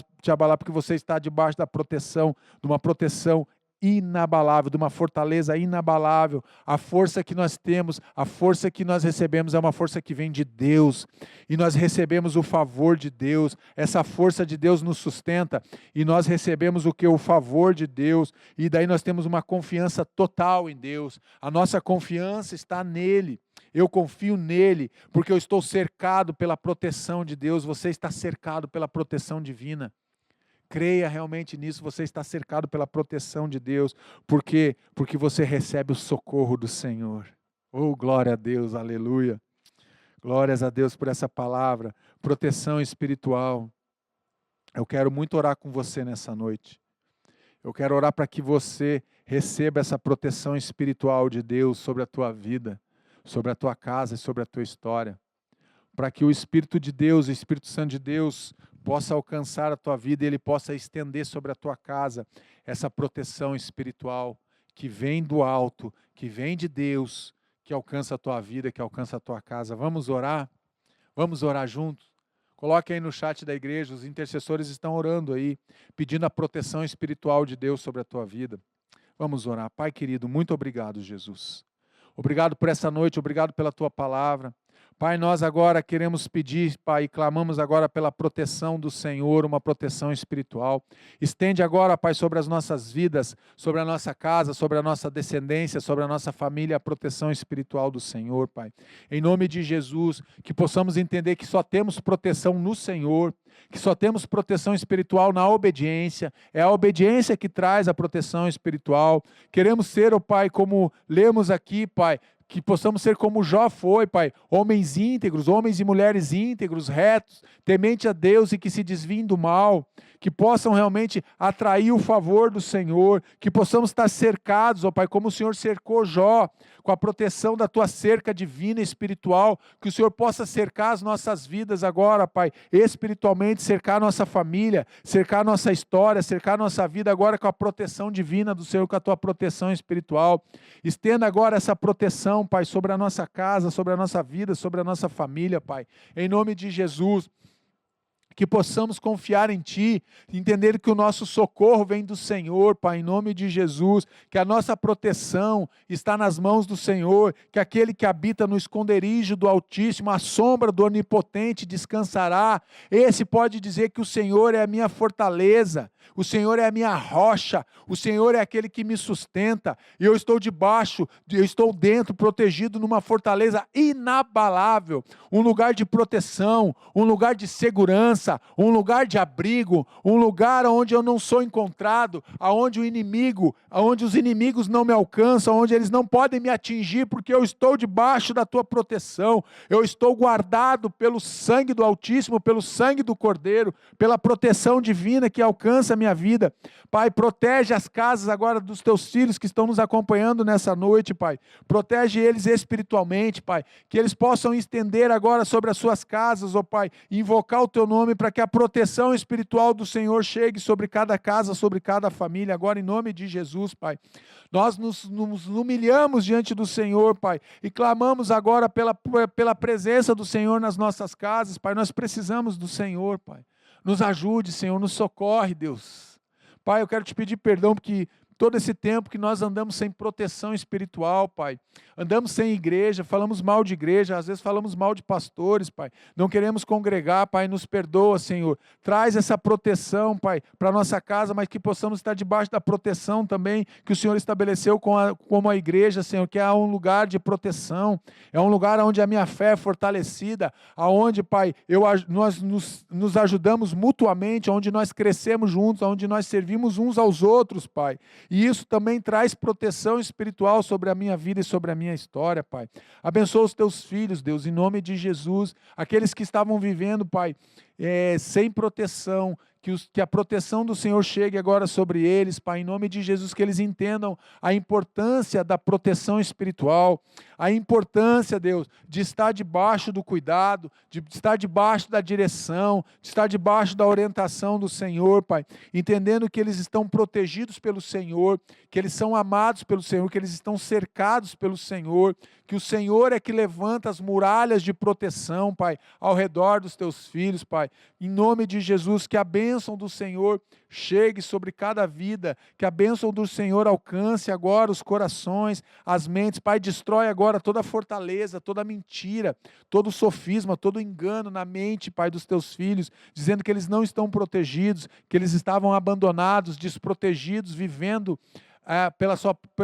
porque você está debaixo da proteção, de uma proteção inabalável, de uma fortaleza inabalável. A força que nós temos, a força que nós recebemos é uma força que vem de Deus, e nós recebemos o favor de Deus, essa força de Deus nos sustenta, e nós recebemos o que? O favor de Deus, e daí nós temos uma confiança total em Deus, a nossa confiança está nele, eu confio nele, porque eu estou cercado pela proteção de Deus, você está cercado pela proteção divina. Creia realmente nisso, você está cercado pela proteção de Deus. Por quê? Porque você recebe o socorro do Senhor. Oh, glória a Deus, aleluia. Glórias a Deus por essa palavra, proteção espiritual. Eu quero muito orar com você nessa noite. Eu quero orar para que você receba essa proteção espiritual de Deus sobre a tua vida, sobre a tua casa e sobre a tua história. Para que o Espírito de Deus, o Espírito Santo de Deus, possa alcançar a tua vida e ele possa estender sobre a tua casa essa proteção espiritual que vem do alto, que vem de Deus, que alcança a tua vida, que alcança a tua casa. Vamos orar? Vamos orar juntos? Coloque aí no chat da igreja, os intercessores estão orando aí, pedindo a proteção espiritual de Deus sobre a tua vida. Vamos orar. Pai querido, muito obrigado, Jesus. Obrigado por essa noite, obrigado pela tua palavra. Pai, nós agora queremos pedir, Pai, e clamamos agora pela proteção do Senhor, uma proteção espiritual. Estende agora, Pai, sobre as nossas vidas, sobre a nossa casa, sobre a nossa descendência, sobre a nossa família, a proteção espiritual do Senhor, Pai. Em nome de Jesus, que possamos entender que só temos proteção no Senhor, que só temos proteção espiritual na obediência, é a obediência que traz a proteção espiritual. Queremos ser, ó Pai, como lemos aqui, Pai, que possamos ser como Jó foi, Pai, homens íntegros, homens e mulheres íntegros, retos, temente a Deus e que se desviem do mal, que possam realmente atrair o favor do Senhor, que possamos estar cercados, ó Pai, como o Senhor cercou Jó, com a proteção da Tua cerca divina e espiritual, que o Senhor possa cercar as nossas vidas agora, Pai, espiritualmente, cercar a nossa família, cercar a nossa história, cercar a nossa vida agora com a proteção divina do Senhor, com a Tua proteção espiritual. Estenda agora essa proteção, Pai, sobre a nossa casa, sobre a nossa vida, sobre a nossa família, Pai, em nome de Jesus. Que possamos confiar em Ti, entender que o nosso socorro vem do Senhor, Pai, em nome de Jesus, que a nossa proteção está nas mãos do Senhor, que aquele que habita no esconderijo do Altíssimo, à sombra do Onipotente descansará. Esse pode dizer que o Senhor é a minha fortaleza, o Senhor é a minha rocha, o Senhor é aquele que me sustenta, e eu estou debaixo, eu estou dentro, protegido numa fortaleza inabalável, um lugar de proteção, um lugar de segurança, um lugar de abrigo, um lugar onde eu não sou encontrado, onde os inimigos não me alcançam, onde eles não podem me atingir, porque eu estou debaixo da tua proteção, eu estou guardado pelo sangue do Altíssimo, pelo sangue do Cordeiro, pela proteção divina que alcança a minha vida. Pai, protege as casas agora dos teus filhos que estão nos acompanhando nessa noite, Pai, protege eles espiritualmente, Pai, que eles possam estender agora sobre as suas casas, ó Pai, e invocar o teu nome para que a proteção espiritual do Senhor chegue sobre cada casa, sobre cada família, agora em nome de Jesus, Pai. Nós nos humilhamos diante do Senhor, Pai, e clamamos agora pela presença do Senhor nas nossas casas, Pai. Nós precisamos do Senhor, Pai. Nos ajude, Senhor, nos socorre, Deus. Pai, eu quero te pedir perdão porque todo esse tempo que nós andamos sem proteção espiritual, Pai. Andamos sem igreja, falamos mal de igreja, às vezes falamos mal de pastores, Pai. Não queremos congregar, Pai, nos perdoa, Senhor. Traz essa proteção, Pai, para a nossa casa, mas que possamos estar debaixo da proteção também que o Senhor estabeleceu como a igreja, Senhor, que é um lugar de proteção, é um lugar onde a minha fé é fortalecida, aonde, Pai, nós nos ajudamos mutuamente, onde nós crescemos juntos, onde nós servimos uns aos outros, Pai. E isso também traz proteção espiritual sobre a minha vida e sobre a minha história, Pai. Abençoa os teus filhos, Deus, em nome de Jesus, aqueles que estavam vivendo, Pai, sem proteção, que a proteção do Senhor chegue agora sobre eles, Pai, em nome de Jesus, que eles entendam a importância da proteção espiritual, a importância, Deus, de estar debaixo do cuidado, de estar debaixo da direção, de estar debaixo da orientação do Senhor, Pai, entendendo que eles estão protegidos pelo Senhor, que eles são amados pelo Senhor, que eles estão cercados pelo Senhor, que o Senhor é que levanta as muralhas de proteção, Pai, ao redor dos teus filhos, Pai, em nome de Jesus, que a bênção do Senhor chegue sobre cada vida, que a bênção do Senhor alcance agora os corações, as mentes, Pai, destrói agora toda a fortaleza, toda a mentira, todo o sofisma, todo o engano na mente, Pai, dos teus filhos, dizendo que eles não estão protegidos, que eles estavam abandonados, desprotegidos, vivendo pela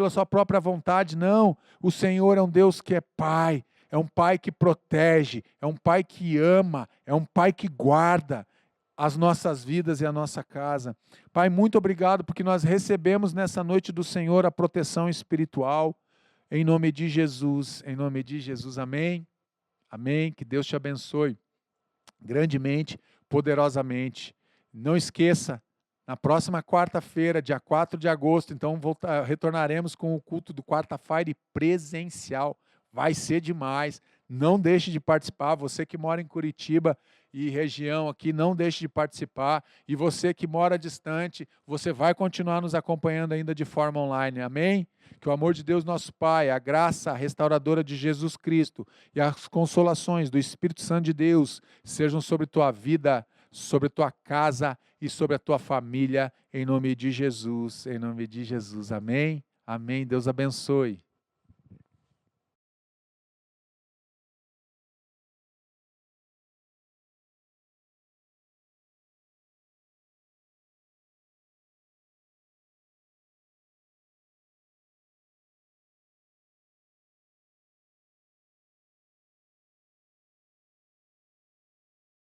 sua própria vontade. Não, o Senhor é um Deus que é Pai, é um Pai que protege, é um Pai que ama, é um Pai que guarda as nossas vidas e a nossa casa. Pai, muito obrigado porque nós recebemos nessa noite do Senhor a proteção espiritual, em nome de Jesus, amém, amém, que Deus te abençoe grandemente, poderosamente. Não esqueça, na próxima quarta-feira, dia 4 de agosto, então retornaremos com o culto do quarta-feira presencial, vai ser demais, não deixe de participar, você que mora em Curitiba e região aqui, não deixe de participar, e você que mora distante, você vai continuar nos acompanhando ainda de forma online, amém? Que o amor de Deus nosso Pai, a graça restauradora de Jesus Cristo e as consolações do Espírito Santo de Deus sejam sobre tua vida, sobre tua casa e sobre a tua família, em nome de Jesus, amém? Amém, Deus abençoe.